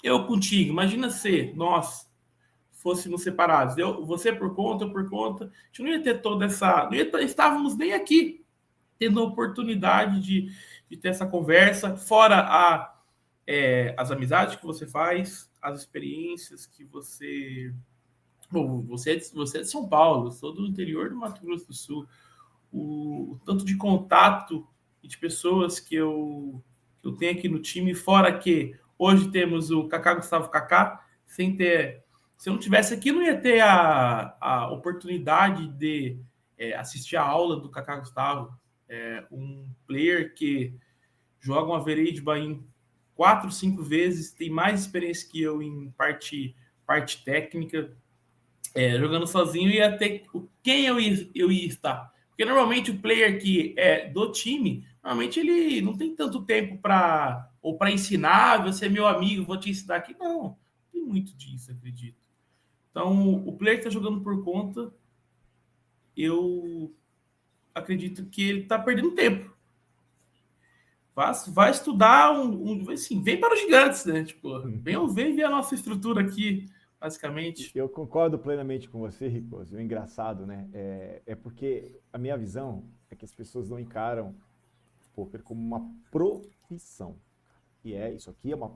eu contigo, imagina nós fôssemos separados. Você por conta, eu por conta. A gente não ia ter toda essa... estávamos nem aqui tendo a oportunidade de ter essa conversa, fora as amizades que você faz, as experiências que você... Bom, você é de São Paulo, eu sou do interior do Mato Grosso do Sul. O tanto de contato e de pessoas que eu tenho aqui no time, fora que hoje temos o Kaká Gustavo Kaká, se eu não tivesse aqui, não ia ter a oportunidade de assistir a aula do Kaká Gustavo, um player que joga uma veredba em 4, 5 vezes, tem mais experiência que eu em parte técnica, jogando sozinho, ia ter quem eu ia estar. Porque normalmente o player que é do time, normalmente ele não tem tanto tempo para ensinar, você é meu amigo, vou te ensinar aqui. Não tem muito disso, acredito. Então, o player que está jogando por conta, eu acredito que ele está perdendo tempo. Vai estudar assim, vem para os gigantes, né? Tipo, vem ver a nossa estrutura aqui, basicamente. Eu concordo plenamente com você, Ricoso. O engraçado, né? É porque a minha visão é que as pessoas não encaram o poker como uma profissão. E isso aqui é uma...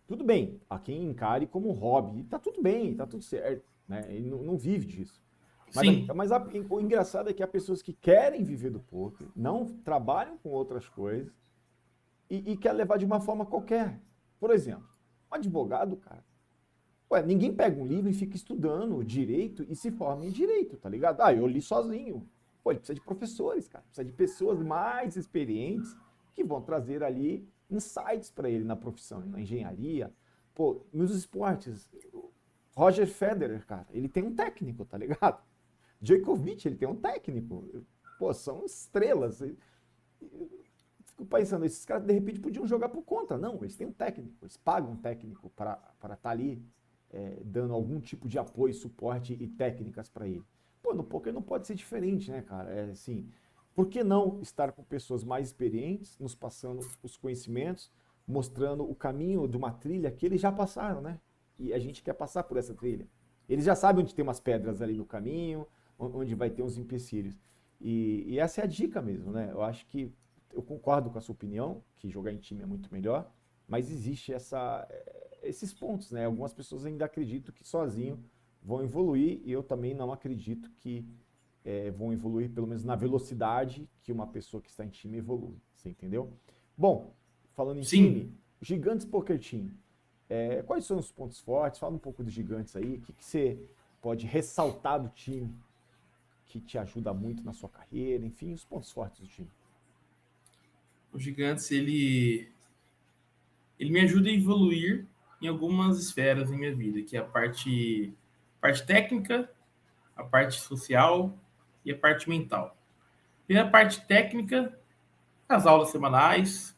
Tudo bem, há quem encare como um hobby. E tá tudo bem, tá tudo certo, né? Ele não vive disso. Mas o engraçado é que há pessoas que querem viver do poker, não trabalham com outras coisas e querem levar de uma forma qualquer. Por exemplo, um advogado, cara, ninguém pega um livro e fica estudando direito e se forma em direito, tá ligado? Eu li sozinho. Ele precisa de professores, cara. Precisa de pessoas mais experientes que vão trazer ali insights para ele na profissão, na engenharia. Nos esportes, Roger Federer, cara, ele tem um técnico, tá ligado? Djokovic, ele tem um técnico. São estrelas. Fico pensando, esses caras de repente podiam jogar por conta. Não, eles têm um técnico, eles pagam um técnico para estar ali dando algum tipo de apoio, suporte e técnicas para ele. No poker não pode ser diferente, né, cara? Assim, por que não estar com pessoas mais experientes, nos passando os conhecimentos, mostrando o caminho de uma trilha que eles já passaram, né? E a gente quer passar por essa trilha. Eles já sabem onde tem umas pedras ali no caminho, onde vai ter uns empecilhos. E essa é a dica mesmo, né? Eu acho que eu concordo com a sua opinião, que jogar em time é muito melhor, mas existe esses pontos, né? Algumas pessoas ainda acreditam que sozinho vão evoluir, e eu também não acredito que vão evoluir, pelo menos na velocidade que uma pessoa que está em time evolui. Você entendeu? Bom, falando em time, Gigantes Poker Team, quais são os pontos fortes? Fala um pouco dos Gigantes aí, o que você pode ressaltar do time que te ajuda muito na sua carreira, enfim, os pontos fortes do time. O Gigantes, ele me ajuda a evoluir em algumas esferas da minha vida, que é a parte técnica, a parte social e a parte mental. E a parte técnica, as aulas semanais,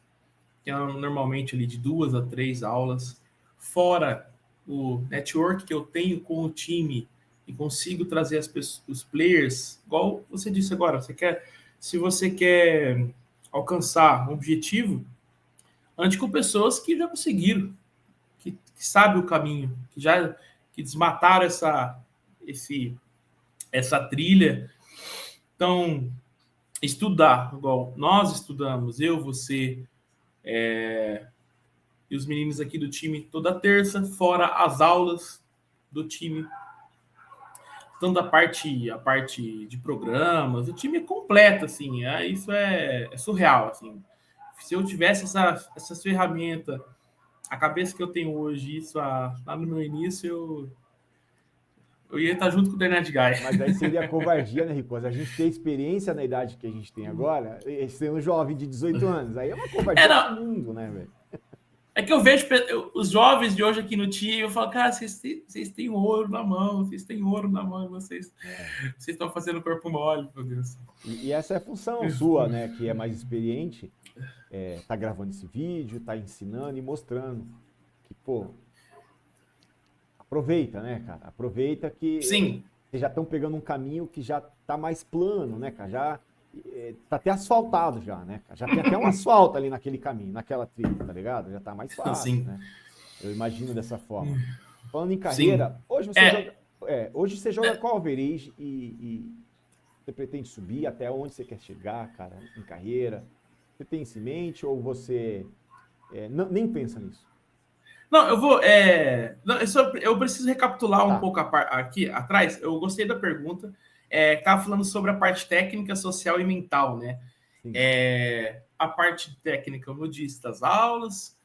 que é normalmente ali de 2 a 3 aulas, fora o network que eu tenho com o time e consigo trazer os players, igual você disse agora, se você quer alcançar um objetivo, ande com pessoas que já conseguiram, que sabem o caminho, que desmataram essa trilha. Então, estudar, igual nós estudamos, eu, você e os meninos aqui do time toda terça, fora as aulas do time, tanto a parte de programas, o time é completo, assim, isso é surreal, assim. Se eu tivesse essas ferramentas, a cabeça que eu tenho hoje, isso lá no meu início, eu ia estar junto com o The Night Guy. Mas aí seria covardia, né, Ricoso? A gente ter experiência na idade que a gente tem agora, sendo jovem de 18 anos, aí é uma covardia do mundo, né, velho? É que eu vejo os jovens de hoje aqui no time, eu falo, cara, vocês têm ouro na mão, vocês estão fazendo corpo mole, meu Deus. E essa é a função sua, né, que é mais experiente, tá gravando esse vídeo, tá ensinando e mostrando que, aproveita, né, cara? Aproveita que Sim. Vocês já estão pegando um caminho que já tá mais plano, né, cara? Já tá até asfaltado já, né? Já tem até um asfalto ali naquele caminho, naquela trilha, tá ligado? Já tá mais fácil, Sim. né? Eu imagino dessa forma. Falando em carreira, É, hoje você joga qual average e você pretende subir? Até onde você quer chegar, cara, em carreira? Você tem isso em mente ou você nem pensa nisso? não, eu vou. Não, eu preciso recapitular um Tá, pouco aqui atrás. Eu gostei da pergunta. Estava falando sobre a parte técnica, social e mental, né? sim. A parte técnica, como eu disse, das aulas,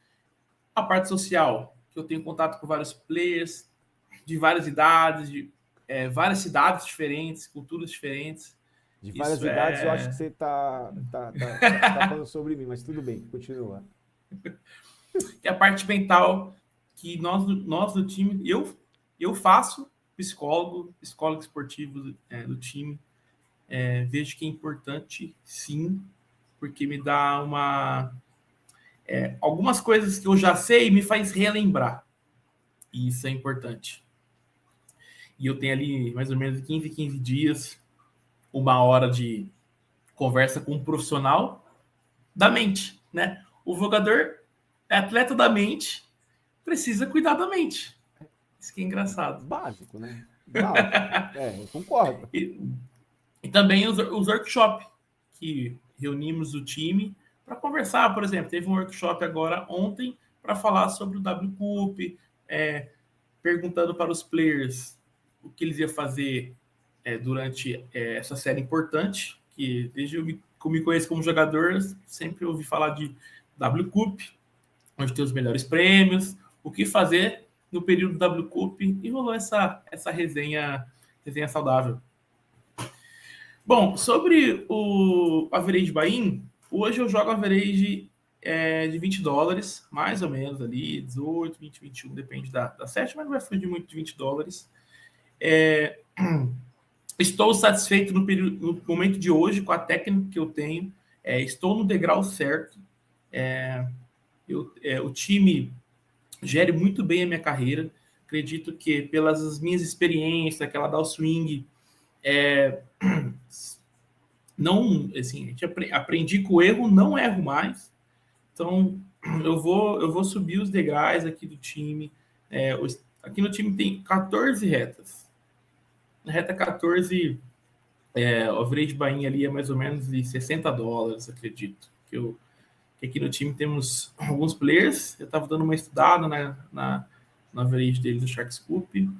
a parte social, que eu tenho contato com vários players de várias idades, de várias cidades diferentes, culturas diferentes. De várias Isso idades, eu acho que é. você tá falando sobre mim, mas tudo bem, continua. E a parte mental, que nós do time, eu faço psicólogo esportivo do time. Vejo que é importante, sim, porque me dá algumas coisas que eu já sei me faz relembrar. E isso é importante. E eu tenho ali mais ou menos 15 dias, uma hora de conversa com um profissional da mente, né? O jogador é atleta da mente, precisa cuidar da mente. Isso que é engraçado. Básico, né? Básico. Eu concordo. E, e também os workshops que reunimos o time para conversar, por exemplo, teve um workshop agora ontem para falar sobre o W Cup, perguntando para os players o que eles iam fazer durante essa série importante, que desde eu me conheço como jogador, sempre ouvi falar de W Cup, onde tem os melhores prêmios, o que fazer no período W Cup, e rolou essa resenha saudável. Bom, sobre o average buy-in, hoje eu jogo average de $20, mais ou menos ali, 18, 20, 21, depende da sete, mas não vai fugir muito de $20. É, estou satisfeito no momento de hoje com a técnica que eu tenho, estou no degrau certo, o time gere muito bem a minha carreira, acredito que pelas minhas experiências, aquela da swing, não, assim, aprendi que o erro não erro mais. Então, eu vou subir os degraus aqui do time. Aqui no time tem 14 retas. Na reta 14, o average buy-in ali é mais ou menos de $60, acredito. Que aqui no time temos alguns players. Eu estava dando uma estudada na average deles do Shark Scoop.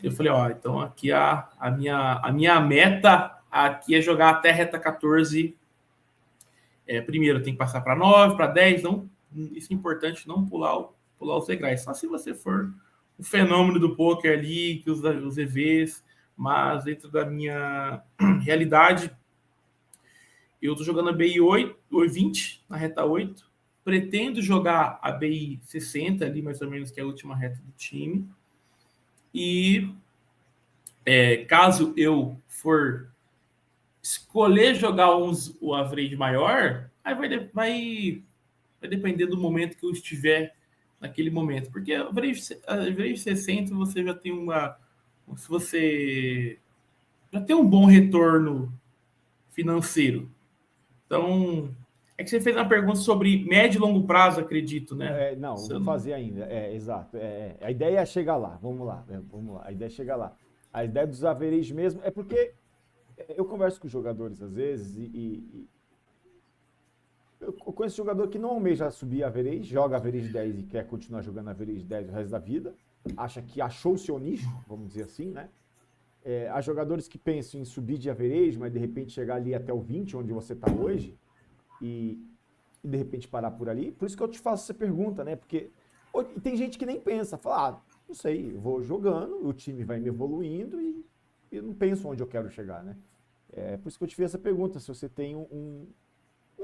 Eu falei, então aqui a minha meta aqui é jogar até reta 14. Primeiro tem que passar para 9, para 10, não, isso é importante, não pular os degraus. Só se você for o fenômeno do poker ali, que os EVs, mas dentro da minha realidade, eu estou jogando a BI 8, 20 na reta 8, pretendo jogar a BI 60 ali, mais ou menos, que é a última reta do time. E caso eu for escolher jogar o average maior, aí vai depender do momento que eu estiver naquele momento. Porque a average 60 você já tem se você já tem um bom retorno financeiro. Então, é que você fez uma pergunta sobre médio e longo prazo, acredito, né? Não, vou fazer ainda. Exato. A ideia é chegar lá. Vamos lá. Vamos lá. A ideia é chegar lá. A ideia dos average mesmo é porque eu converso com jogadores às vezes e eu conheço jogador que não almeja subir average, joga average 10 e quer continuar jogando average 10 o resto da vida, acha que achou o seu nicho, vamos dizer assim, né? Há jogadores que pensam em subir de average, mas de repente chegar ali até o 20, onde você está hoje, e de repente parar por ali. Por isso que eu te faço essa pergunta, né? Porque tem gente que nem pensa, fala, não sei, eu vou jogando, o time vai me evoluindo e eu não penso onde eu quero chegar, né? Por isso que eu te fiz essa pergunta, se você tem um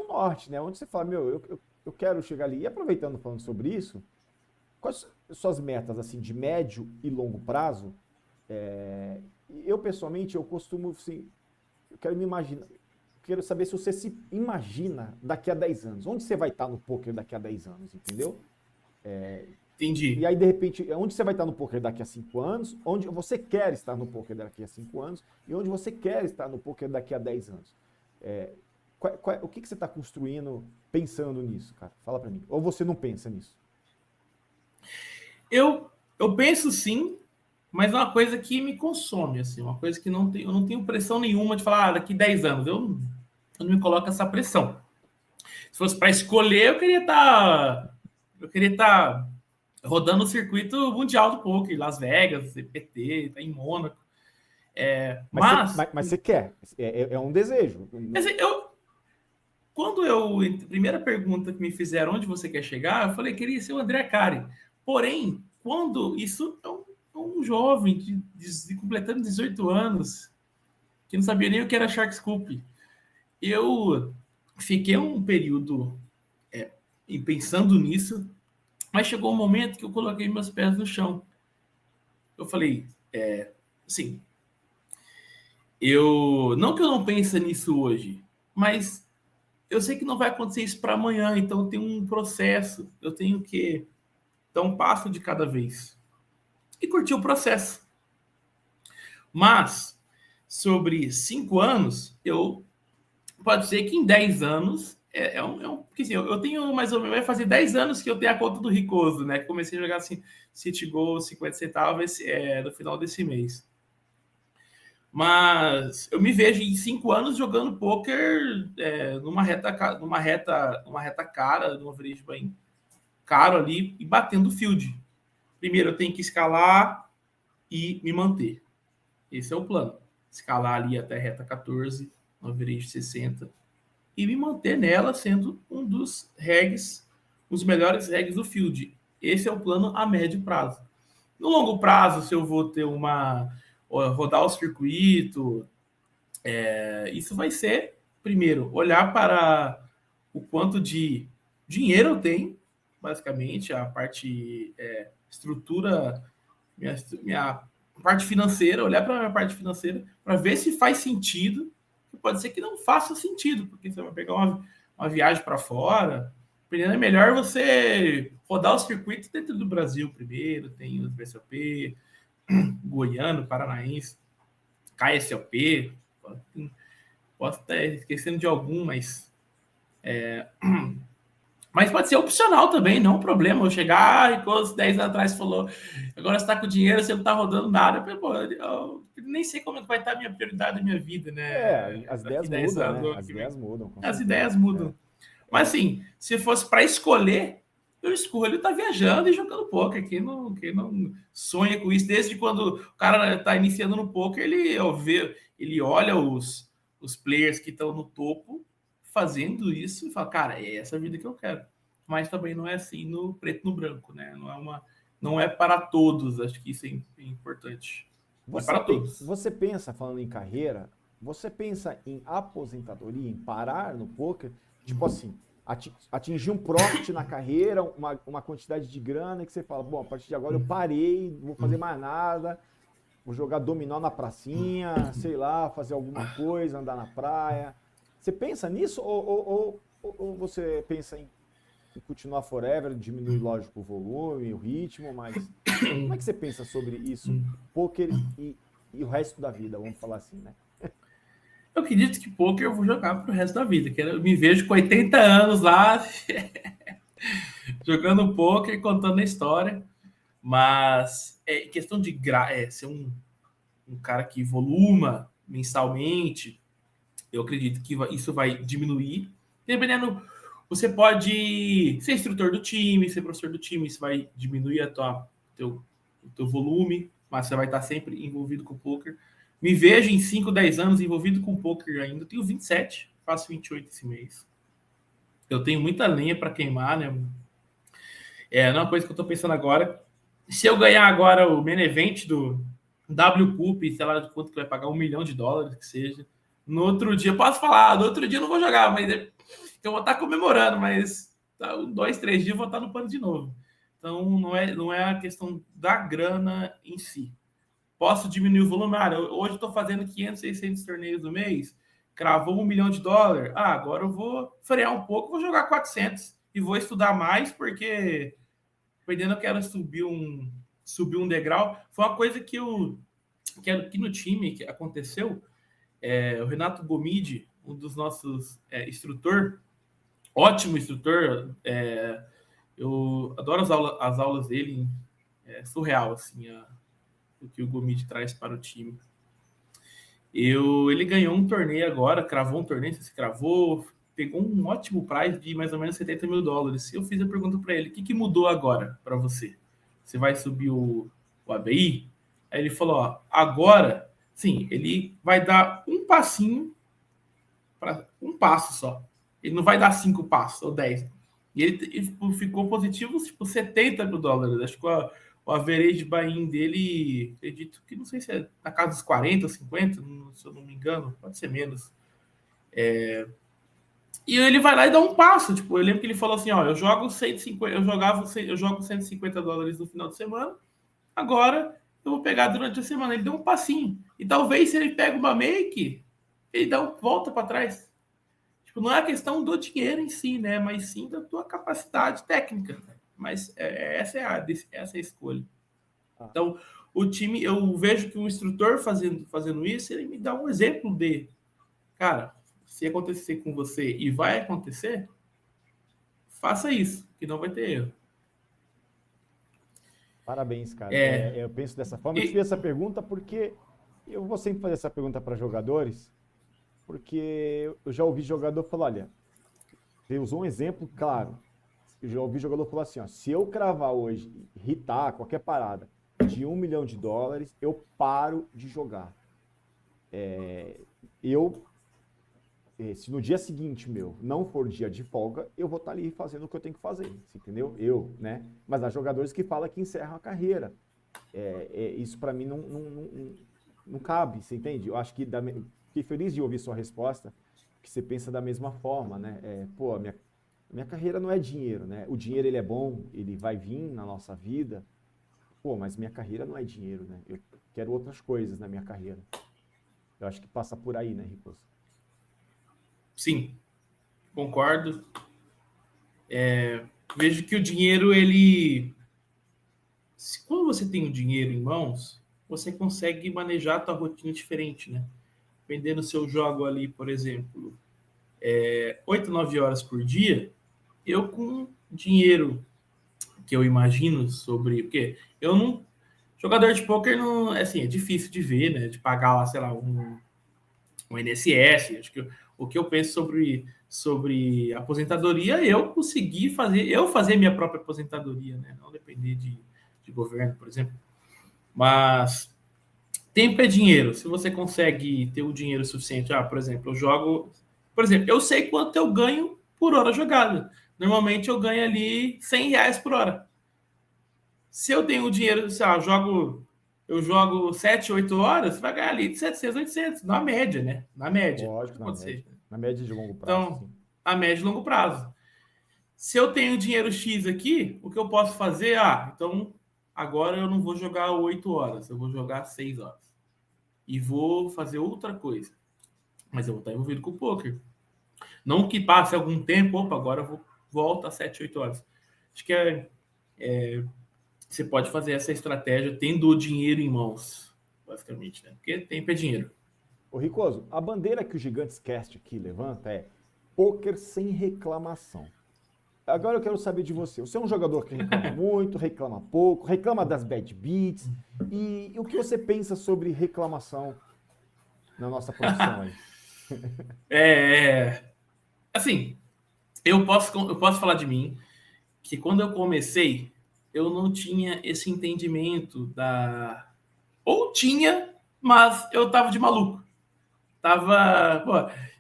norte, né? Onde você fala, eu quero chegar ali. E aproveitando falando sobre isso, quais são suas metas, assim, de médio e longo prazo? Eu, pessoalmente, eu costumo, assim, eu quero me imaginar, quero saber se você se imagina daqui a 10 anos. Onde você vai estar no poker daqui a 10 anos, entendeu? E Entendi. aí, de repente, onde você vai estar no poker daqui a 5 anos, onde você quer estar no poker daqui a 5 anos e onde você quer estar no poker daqui a 10 anos. O que você está construindo pensando nisso, cara? Fala para mim. Ou você não pensa nisso? Eu Eu penso sim, mas é uma coisa que me consome, assim, uma coisa que eu não tenho pressão nenhuma de falar, daqui 10 anos. Eu não me coloco essa pressão. Se fosse para escolher, eu queria estar rodando o circuito mundial do poker, Las Vegas, CPT, tá em Mônaco. Mas você quer, é um desejo. Assim, primeira pergunta que me fizeram onde você quer chegar, eu falei que queria ser o André Cari. Porém, quando isso é um jovem completando 18 anos, que não sabia nem o que era Shark Scoop. Eu fiquei um período pensando nisso, mas chegou um momento que eu coloquei meus pés no chão. Eu falei, assim, não que eu não pense nisso hoje, mas eu sei que não vai acontecer isso para amanhã, então tem um processo, eu tenho que dar um passo de cada vez e curtir o processo. Mas sobre 5 anos, pode ser que em 10 anos porque assim, eu tenho mais ou menos, vai fazer 10 anos que eu tenho a conta do Ricoso, né? Comecei a jogar assim, Citigo 50 centavos no final desse mês. Mas eu me vejo em 5 anos jogando poker numa reta cara, num average bem caro ali e batendo field. Primeiro eu tenho que escalar e me manter. Esse é o plano. Escalar ali até a reta 14, no average 60 e me manter nela sendo um dos melhores regs do field. Esse é o plano a médio prazo. No longo prazo, se eu vou ter rodar o circuito, isso vai ser, primeiro, olhar para o quanto de dinheiro eu tenho, basicamente, a parte estrutura, minha parte financeira, olhar para a minha parte financeira, para ver se faz sentido. Pode ser que não faça sentido, porque você vai pegar uma viagem para fora. É melhor você rodar os circuitos dentro do Brasil primeiro. Tem os BSOP, Goiano, Paranaense, KSLP. Posso estar esquecendo de algum, mas pode ser opcional também, não é um problema. Eu chegar e quando 10 anos atrás falou, agora você está com dinheiro, você não está rodando nada. Eu nem sei como vai estar a minha prioridade da minha vida, né? As ideias mudam, né? As ideias mudam. As ideias mudam. Mas assim, se fosse para escolher, eu escolho estar viajando e jogando poker. Quem não sonha com isso? Desde quando o cara está iniciando no poker, ele olha os players que estão no topo fazendo isso e fala, cara, é essa vida que eu quero. Mas também não é assim no preto no branco, né? Não é para todos. Acho que isso é importante. Você pensa, falando em carreira, você pensa em aposentadoria, em parar no poker? Tipo assim, atingir um profit na carreira, uma quantidade de grana que você fala, bom, a partir de agora eu parei, não vou fazer mais nada, vou jogar dominó na pracinha, sei lá, fazer alguma coisa, andar na praia. Você pensa nisso ou você pensa em continuar forever, diminuir, lógico, o volume, o ritmo, mas como é que você pensa sobre isso? Poker e o resto da vida, vamos falar assim, né? Eu acredito que poker eu vou jogar pro resto da vida. Eu me vejo com 80 anos lá jogando poker e contando a história. Mas questão de ser um cara que voluma mensalmente, eu acredito que isso vai diminuir. Dependendo, você pode ser instrutor do time, ser professor do time, isso vai diminuir o teu volume, mas você vai estar sempre envolvido com o poker. Me vejo em 5, 10 anos envolvido com poker ainda. Eu tenho 27, faço 28 esse mês. Eu tenho muita lenha para queimar, né? Não é uma coisa que eu estou pensando agora. Se eu ganhar agora o main event do W Cup, sei lá de quanto que vai pagar, $1 milhão, que seja. No outro dia, posso falar, no outro dia eu não vou jogar, mas eu vou estar comemorando, mas 2, 3 dias eu vou estar no pano de novo. Então, não é a questão da grana em si. Posso diminuir o volume? Hoje eu estou fazendo 500, 600 torneios no mês, cravou $1 milhão. Agora eu vou frear um pouco, vou jogar 400 e vou estudar mais, porque perdendo eu quero subir um degrau. Foi uma coisa que aqui no time que aconteceu. O Renato Gomide, um dos nossos instrutor, ótimo instrutor, eu adoro as aulas dele. É surreal, assim, o que o Gomide traz para o time. Ele ganhou um torneio agora, cravou um torneio, se cravou, pegou um ótimo prize de mais ou menos $70 mil. Eu fiz a pergunta para ele, o que mudou agora para você? Você vai subir o ABI? Aí ele falou, ó, agora, sim, ele vai dar um passinho, para um passo só. Ele não vai dar 5 passos ou 10. E ele ficou positivo, tipo, $70 mil. Acho que o average buy-in dele, acredito que não sei se é na casa dos 40 ou 50, se eu não me engano, pode ser menos. E ele vai lá e dá um passo. Tipo, eu lembro que ele falou assim: ó, eu jogo 150, eu jogo $150 no final de semana, agora eu vou pegar durante a semana. Ele deu um passinho. E talvez se ele pega uma make, ele volta para trás. Tipo, não é a questão do dinheiro em si, né? Mas sim da tua capacidade técnica. Mas essa é a escolha. Então, o time, eu vejo que o instrutor fazendo isso, ele me dá um exemplo de, cara, se acontecer com você e vai acontecer, faça isso, que não vai ter erro. Parabéns, cara. É, Eu penso dessa forma. Eu te fiz essa pergunta porque eu vou sempre fazer essa pergunta para jogadores, porque eu já ouvi jogador falar, olha, você usou um exemplo claro. Eu já ouvi jogador falar assim, ó, se eu cravar hoje, hitar qualquer parada de $1 milhão, eu paro de jogar. Se no dia seguinte, não for dia de folga, eu vou estar ali fazendo o que eu tenho que fazer, entendeu? Né? Mas há jogadores que falam que encerram a carreira. Isso para mim não cabe, você entende? Eu acho que fiquei feliz de ouvir sua resposta, que você pensa da mesma forma, né? Minha carreira não é dinheiro, né? O dinheiro ele é bom, ele vai vir na nossa vida, mas minha carreira não é dinheiro, né? Eu quero outras coisas na minha carreira. Eu acho que passa por aí, né, Ricoso? Sim, concordo. Vejo que o dinheiro, ele... Quando você tem o dinheiro em mãos, você consegue manejar a tua rotina diferente, né? Vendendo seu jogo ali, por exemplo, 8, 9 horas por dia, eu com dinheiro que eu imagino sobre... Porque eu não... Jogador de pôquer, não, assim, é difícil de ver, né? De pagar lá, sei lá, um INSS. Acho que o que eu penso sobre aposentadoria, eu consegui fazer minha própria aposentadoria, né? Não depender de governo, por exemplo. Mas tempo é dinheiro. Se você consegue ter o dinheiro suficiente, por exemplo, eu sei quanto eu ganho por hora jogada. Normalmente eu ganho ali R$ 100 por hora. Se eu tenho o dinheiro, sei lá, eu jogo 7, 8 horas, você vai ganhar ali de 700, 800, na média, né? Na média. Lógico, Pode ser. na média de longo prazo, Então, sim. a média e longo prazo. Se eu tenho dinheiro X aqui, o que eu posso fazer? Então agora eu não vou jogar 8 horas, eu vou jogar 6 horas. E vou fazer outra coisa. Mas eu vou estar envolvido com o poker. Não que passe algum tempo, agora eu volto a 7, 8 horas. Acho que você pode fazer essa estratégia tendo o dinheiro em mãos, basicamente, né? Porque tempo é dinheiro. Ô, Ricoso, a bandeira que o Gigantes Cast aqui levanta é poker sem reclamação. Agora eu quero saber de você. Você é um jogador que reclama muito, reclama pouco, reclama das bad beats. E o que você pensa sobre reclamação na nossa profissão aí? Assim, eu posso falar de mim que quando eu comecei, eu não tinha esse entendimento da... Ou tinha, mas eu tava de maluco. Pô,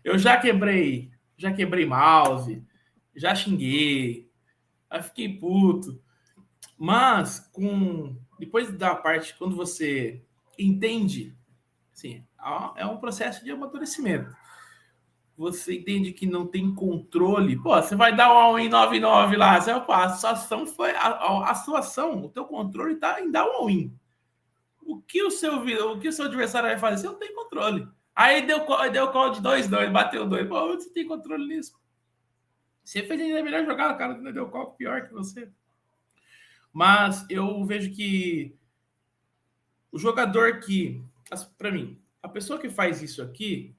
eu já quebrei mouse, já xinguei, já fiquei puto. Mas depois da parte, quando você entende, assim, é um processo de amadurecimento. Você entende que não tem controle. Pô, você vai dar um all-in 9-9 lá. A sua ação foi. A sua ação, o teu controle está em dar um all-in. O que o seu adversário vai fazer? Você não tem controle. Aí deu call de 2-2, bateu 2. Pô, você tem controle nisso? Você fez ainda melhor jogada, o cara não deu call pior que você. Mas eu vejo que o jogador para mim, a pessoa que faz isso aqui,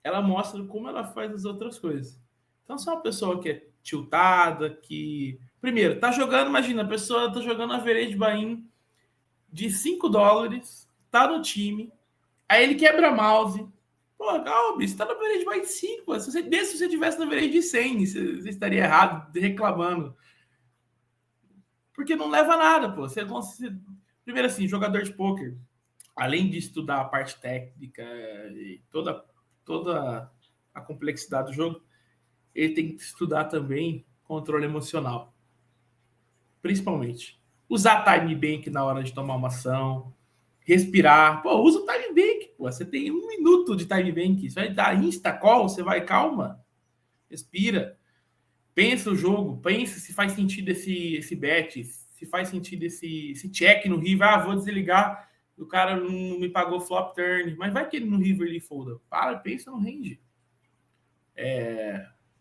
ela mostra como ela faz as outras coisas. Então, se é uma pessoa que é tiltada, que Primeiro, tá jogando, imagina, a pessoa tá jogando a Average Buy-in de $5, tá no time, aí ele quebra mouse. Pô, calma, você tá na Average Buy-in de 5. Mesmo se você tivesse na Average de 100, você estaria errado reclamando. Porque não leva a nada, pô. Primeiro assim, jogador de pôquer, além de estudar a parte técnica e toda a complexidade do jogo, ele tem que estudar também controle emocional. Principalmente. Usar time bank na hora de tomar uma ação, respirar. Pô, usa o time bank, pô. Você tem 1 minuto de time bank. Você vai dar insta call, você vai, calma, respira. Pensa o jogo, pensa se faz sentido esse bet, se faz sentido esse check no river. Ah, vou desligar, o cara não me pagou flop turn, mas vai que ele no river ele folda. Para, pensa no range.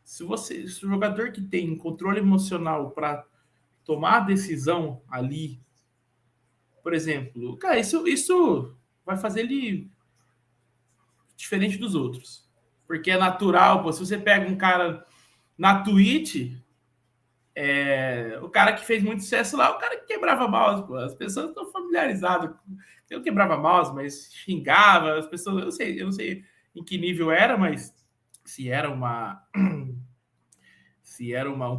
Se o jogador que tem controle emocional para tomar a decisão ali, por exemplo, cara, isso vai fazer ele diferente dos outros. Porque é natural, pô, se você pega um cara na Twitch, o cara que fez muito sucesso lá, o cara que quebrava mouse, pô. As pessoas estão familiarizadas. Eu quebrava mouse, mas xingava as pessoas. Eu não sei em que nível era, mas se era um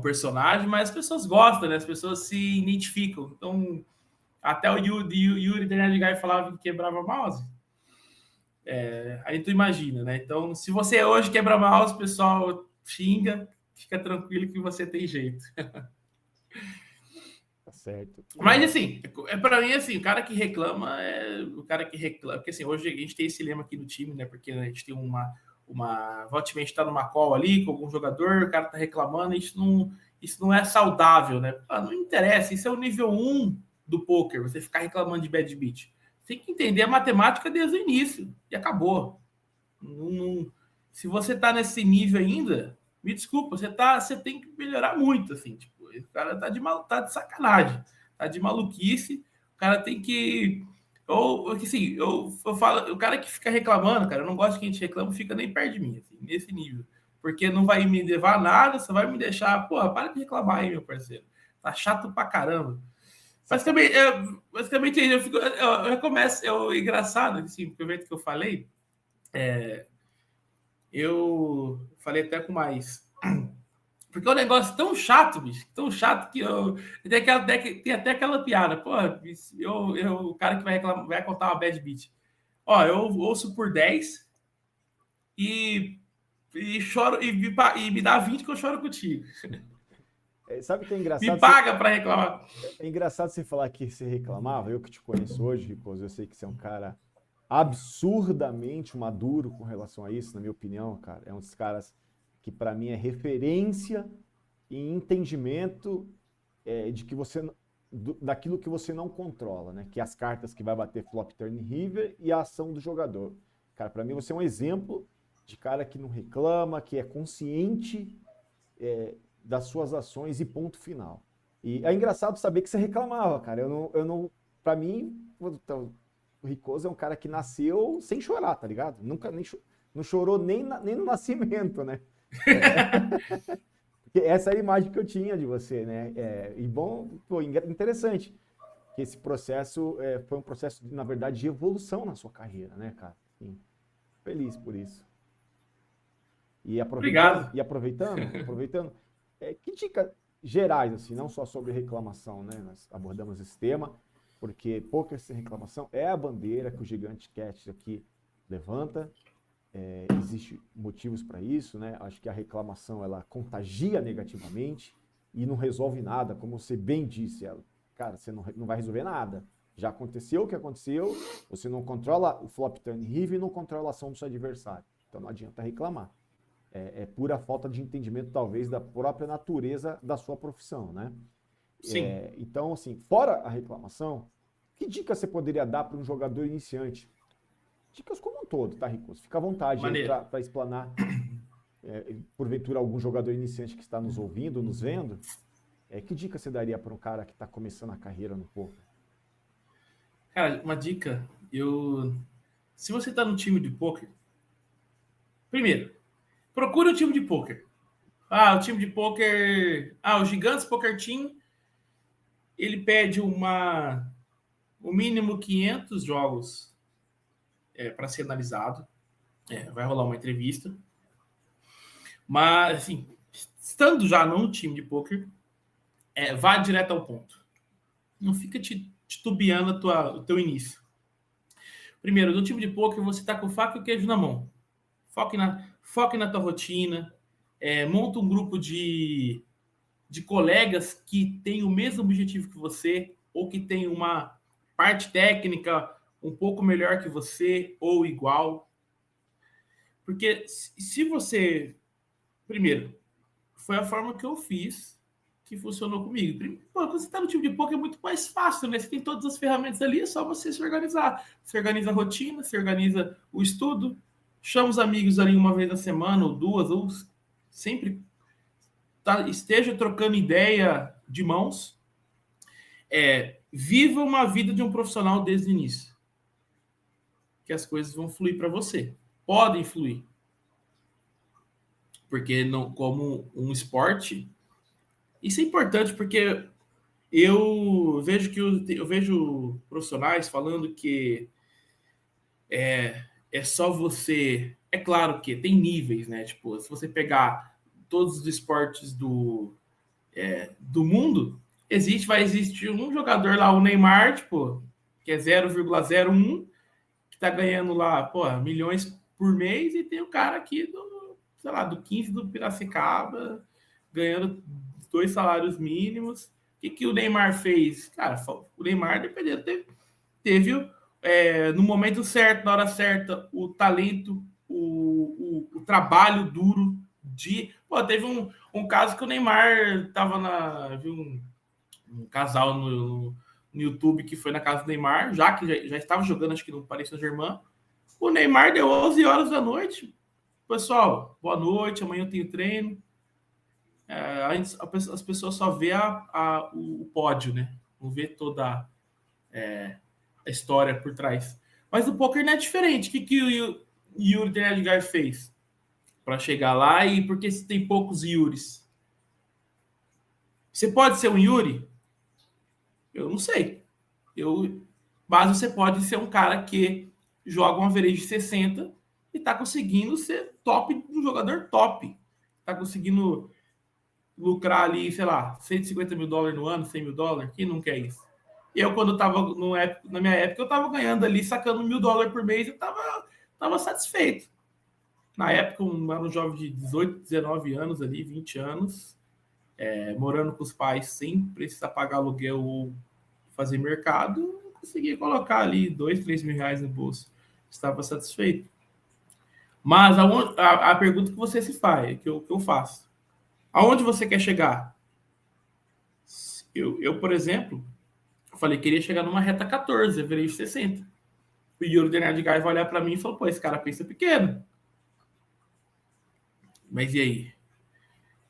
personagem, mas as pessoas gostam, né? As pessoas se identificam. Então, até o Yuri Guy falava que quebrava mouse. Aí tu imagina, né? Então, se você hoje quebra mouse, o pessoal xinga, fica tranquilo que você tem jeito. Tá certo. Mas assim, para mim assim, o cara que reclama é o cara que reclama, porque assim, hoje a gente tem esse lema aqui no time, né? Porque a gente tem voltamente tá numa call ali com algum jogador, o cara tá reclamando, isso não é saudável, né? Não interessa, isso é o nível 1 do poker, você ficar reclamando de bad beat. Você tem que entender a matemática desde o início e acabou. Se você tá nesse nível ainda, me desculpa, você tem que melhorar muito, assim, tipo, o cara tá de sacanagem, tá de maluquice, o cara tem que. Ou assim, eu falo, o cara que fica reclamando, cara, eu não gosto que a gente reclama, fica nem perto de mim, assim, nesse nível. Porque não vai me levar a nada, só vai me deixar, porra, para de reclamar aí, meu parceiro. Tá chato pra caramba. Basicamente eu começo, engraçado, assim, porque o jeito que eu falei, eu falei até com mais. Porque é um negócio tão chato, bicho, tão chato que tem até aquela piada. Pô, o cara que vai contar uma bad beat. Ó, eu ouço por 10 e choro e me dá 20 que eu choro contigo. Sabe o que é engraçado? Me paga para reclamar. É engraçado você falar que você reclamava. Eu que te conheço hoje, Ricoso, eu sei que você é um cara absurdamente maduro com relação a isso, na minha opinião, cara. É um dos caras que para mim é referência em entendimento de que daquilo que você não controla, né? Que é as cartas que vai bater flop, turn, river e a ação do jogador. Cara, para mim você é um exemplo de cara que não reclama, que é consciente das suas ações e ponto final. E é engraçado saber que você reclamava, cara. Para mim, o Ricoso é um cara que nasceu sem chorar, tá ligado? Nunca não chorou nem no nascimento, né? Essa é a imagem que eu tinha de você, né? E bom, pô, interessante que esse processo foi um processo, na verdade, de evolução na sua carreira, né, cara? Sim, feliz por isso. E Obrigado. aproveitando, que dicas gerais, assim, não só sobre reclamação, né? Nós abordamos esse tema, porque poker sem reclamação é a bandeira que o Gigante Cast aqui levanta. Existem motivos para isso, né? Acho que a reclamação ela contagia negativamente e não resolve nada, como você bem disse. Cara, você não vai resolver nada. Já aconteceu o que aconteceu, você não controla o flop turn river e não controla a ação do seu adversário. Então não adianta reclamar. É pura falta de entendimento, talvez, da própria natureza da sua profissão, né? Sim. Então, assim, fora a reclamação, que dica você poderia dar para um jogador iniciante? Dicas como um todo, tá, Ricoso? Fica à vontade aí para explanar, porventura, algum jogador iniciante que está nos ouvindo, nos vendo. Que dica você daria para um cara que está começando a carreira no poker? Cara, uma dica, se você tá no time de poker, primeiro, procure um time de poker. O time de pôquer... o Gigantes Poker Team, ele pede o mínimo 500 jogos para ser analisado. Vai rolar uma entrevista. Mas, assim, estando já no time de pôquer, vá direto ao ponto. Não fica titubeando o teu início. Primeiro, no time de pôquer, você está com faca e o queijo na mão. Foque na tua rotina. Monta um grupo de colegas que têm o mesmo objetivo que você, ou que tem uma parte técnica um pouco melhor que você, ou igual. Porque se você... Primeiro, foi a forma que eu fiz que funcionou comigo. Primeiro, quando você está no time de pôquer é muito mais fácil, né? Você tem todas as ferramentas ali, é só você se organizar. Você organiza a rotina, você organiza o estudo, chama os amigos ali uma vez na semana, ou duas, ou sempre esteja trocando ideia de mãos. Viva uma vida de um profissional desde o início. Que as coisas vão fluir para você. Podem fluir. Porque não, como um esporte, isso é importante porque eu vejo profissionais falando que é só você. É claro que tem níveis, né? Tipo, se você pegar todos os esportes do mundo, vai existir um jogador lá, o Neymar, tipo, que é 0,01, que tá ganhando lá, milhões por mês, e tem o cara aqui sei lá, do 15 do Piracicaba, ganhando 2 salários mínimos. O que o Neymar fez? Cara, o Neymar, dependendo, teve no momento certo, na hora certa, o talento, o trabalho duro teve um caso que o Neymar tava viu um casal no YouTube que foi na casa do Neymar, já que já estava jogando, acho que no Paris Saint-Germain. O Neymar deu 11 horas da noite. Pessoal, boa noite, amanhã eu tenho treino. As pessoas só vê o pódio, né? Não vê toda a história por trás. Mas o poker não é diferente. O que o Yuri Edgar fez para chegar lá? E porque tem poucos Yuris? Você pode ser um Yuri? Eu não sei. Mas você pode ser um cara que joga uma average de 60 e está conseguindo ser top, um jogador top. Está conseguindo lucrar ali, sei lá, 150 mil dólares no ano, 100 mil dólares. Quem não quer isso? Eu, quando estava na minha época, eu estava ganhando ali, sacando $1.000 por mês, eu estava satisfeito. Na época, eu era um jovem de 18, 19 anos ali, 20 anos, morando com os pais sem precisar pagar aluguel ou fazer mercado, eu conseguia colocar ali 2, 3 mil reais no bolso. Estava satisfeito. Mas a pergunta que você se faz, que eu faço, aonde você quer chegar? Eu, por exemplo, falei que queria chegar numa reta 14, eu virei 60. O Yuri Denardigar vai olhar para mim e falou, esse cara pensa pequeno. Mas e aí?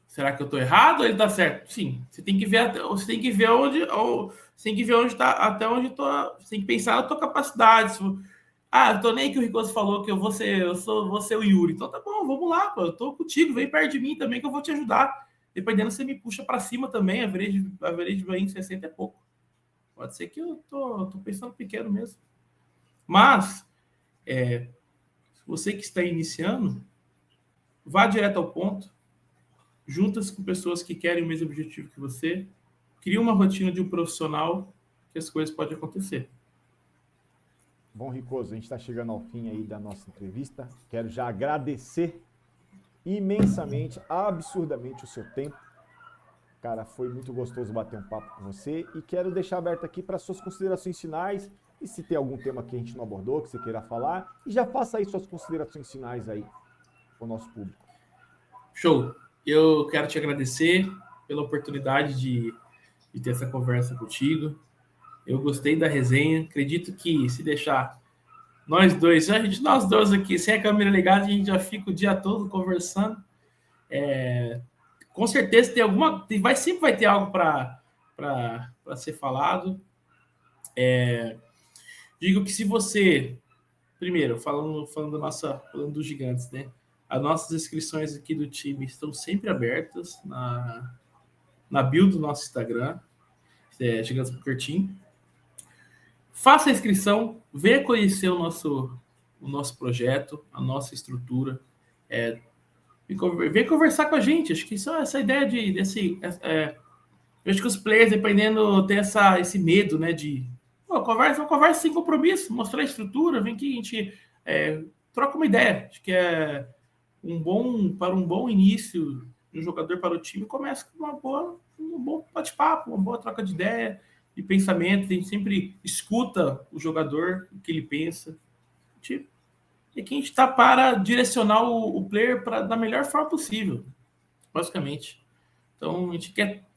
Será que eu tô errado ou ele tá certo? Sim, você tem que ver onde tá, até onde tô, você tem que pensar na tua capacidade. Eu tô nem que o Ricoso falou que vou ser o Yuri. Então tá bom, vamos lá, pô, eu tô contigo, vem perto de mim também que eu vou te ajudar. Dependendo, você me puxa para cima também, a average em 60 é pouco. Pode ser que eu tô pensando pequeno mesmo. Mas, você que está iniciando, vá direto ao ponto, junta-se com pessoas que querem o mesmo objetivo que você, cria uma rotina de um profissional que as coisas podem acontecer. Bom, Ricoso, a gente está chegando ao fim aí da nossa entrevista. Quero já agradecer imensamente, absurdamente o seu tempo. Cara, foi muito gostoso bater um papo com você e quero deixar aberto aqui para suas considerações finais e se tem algum tema que a gente não abordou, que você queira falar, e já faça aí suas considerações finais aí para o nosso público. Show! Eu quero te agradecer pela oportunidade de ter essa conversa contigo. Eu gostei da resenha. Acredito que se deixar nós dois aqui, sem a câmera ligada, a gente já fica o dia todo conversando. Com certeza sempre vai ter algo para ser falado. Digo que se você, primeiro, falando dos gigantes, né? As nossas inscrições aqui do time estão sempre abertas na bio do nosso Instagram, Gigantes Poker Team. Faça a inscrição, venha conhecer o nosso projeto, a nossa estrutura. Vem conversar com a gente. Acho que só essa ideia eu acho que os players, dependendo, tem esse medo, né? Uma conversa sem compromisso, mostrar a estrutura, vem aqui, a gente troca uma ideia. Acho que para um bom início de um jogador para o time, começa com um bom bate-papo, uma boa troca de ideia, de pensamento. A gente sempre escuta o jogador, o que ele pensa. E aqui a gente está para direcionar o player da melhor forma possível, basicamente. Então, a gente quer...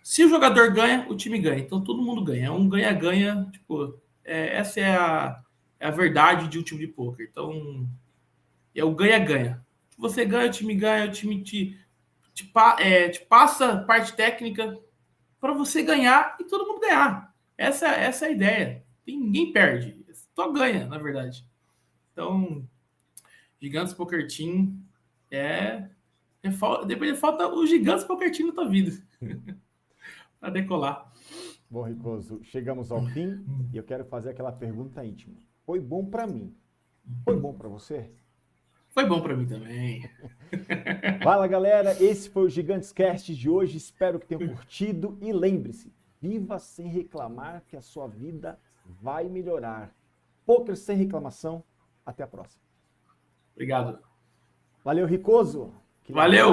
Se o jogador ganha, o time ganha. Então, todo mundo ganha. É um ganha-ganha. Essa é a verdade de um time de pôquer. Então, é o ganha-ganha. Se você ganha, o time te passa parte técnica para você ganhar e todo mundo ganhar. Essa é a ideia. Ninguém perde. Só ganha, na verdade. Então, Gigantes Poker Team depois falta o Gigantes Poker Team na tua vida. Para decolar. Bom, Ricoso, chegamos ao fim e eu quero fazer aquela pergunta íntima. Foi bom para mim? Foi bom para você? Foi bom para mim também. Fala, galera, esse foi o Gigantes Cast de hoje. Espero que tenham curtido e lembre-se, viva sem reclamar que a sua vida vai melhorar. Poker sem reclamação. Até a próxima. Obrigado. Valeu, Ricoso. Valeu.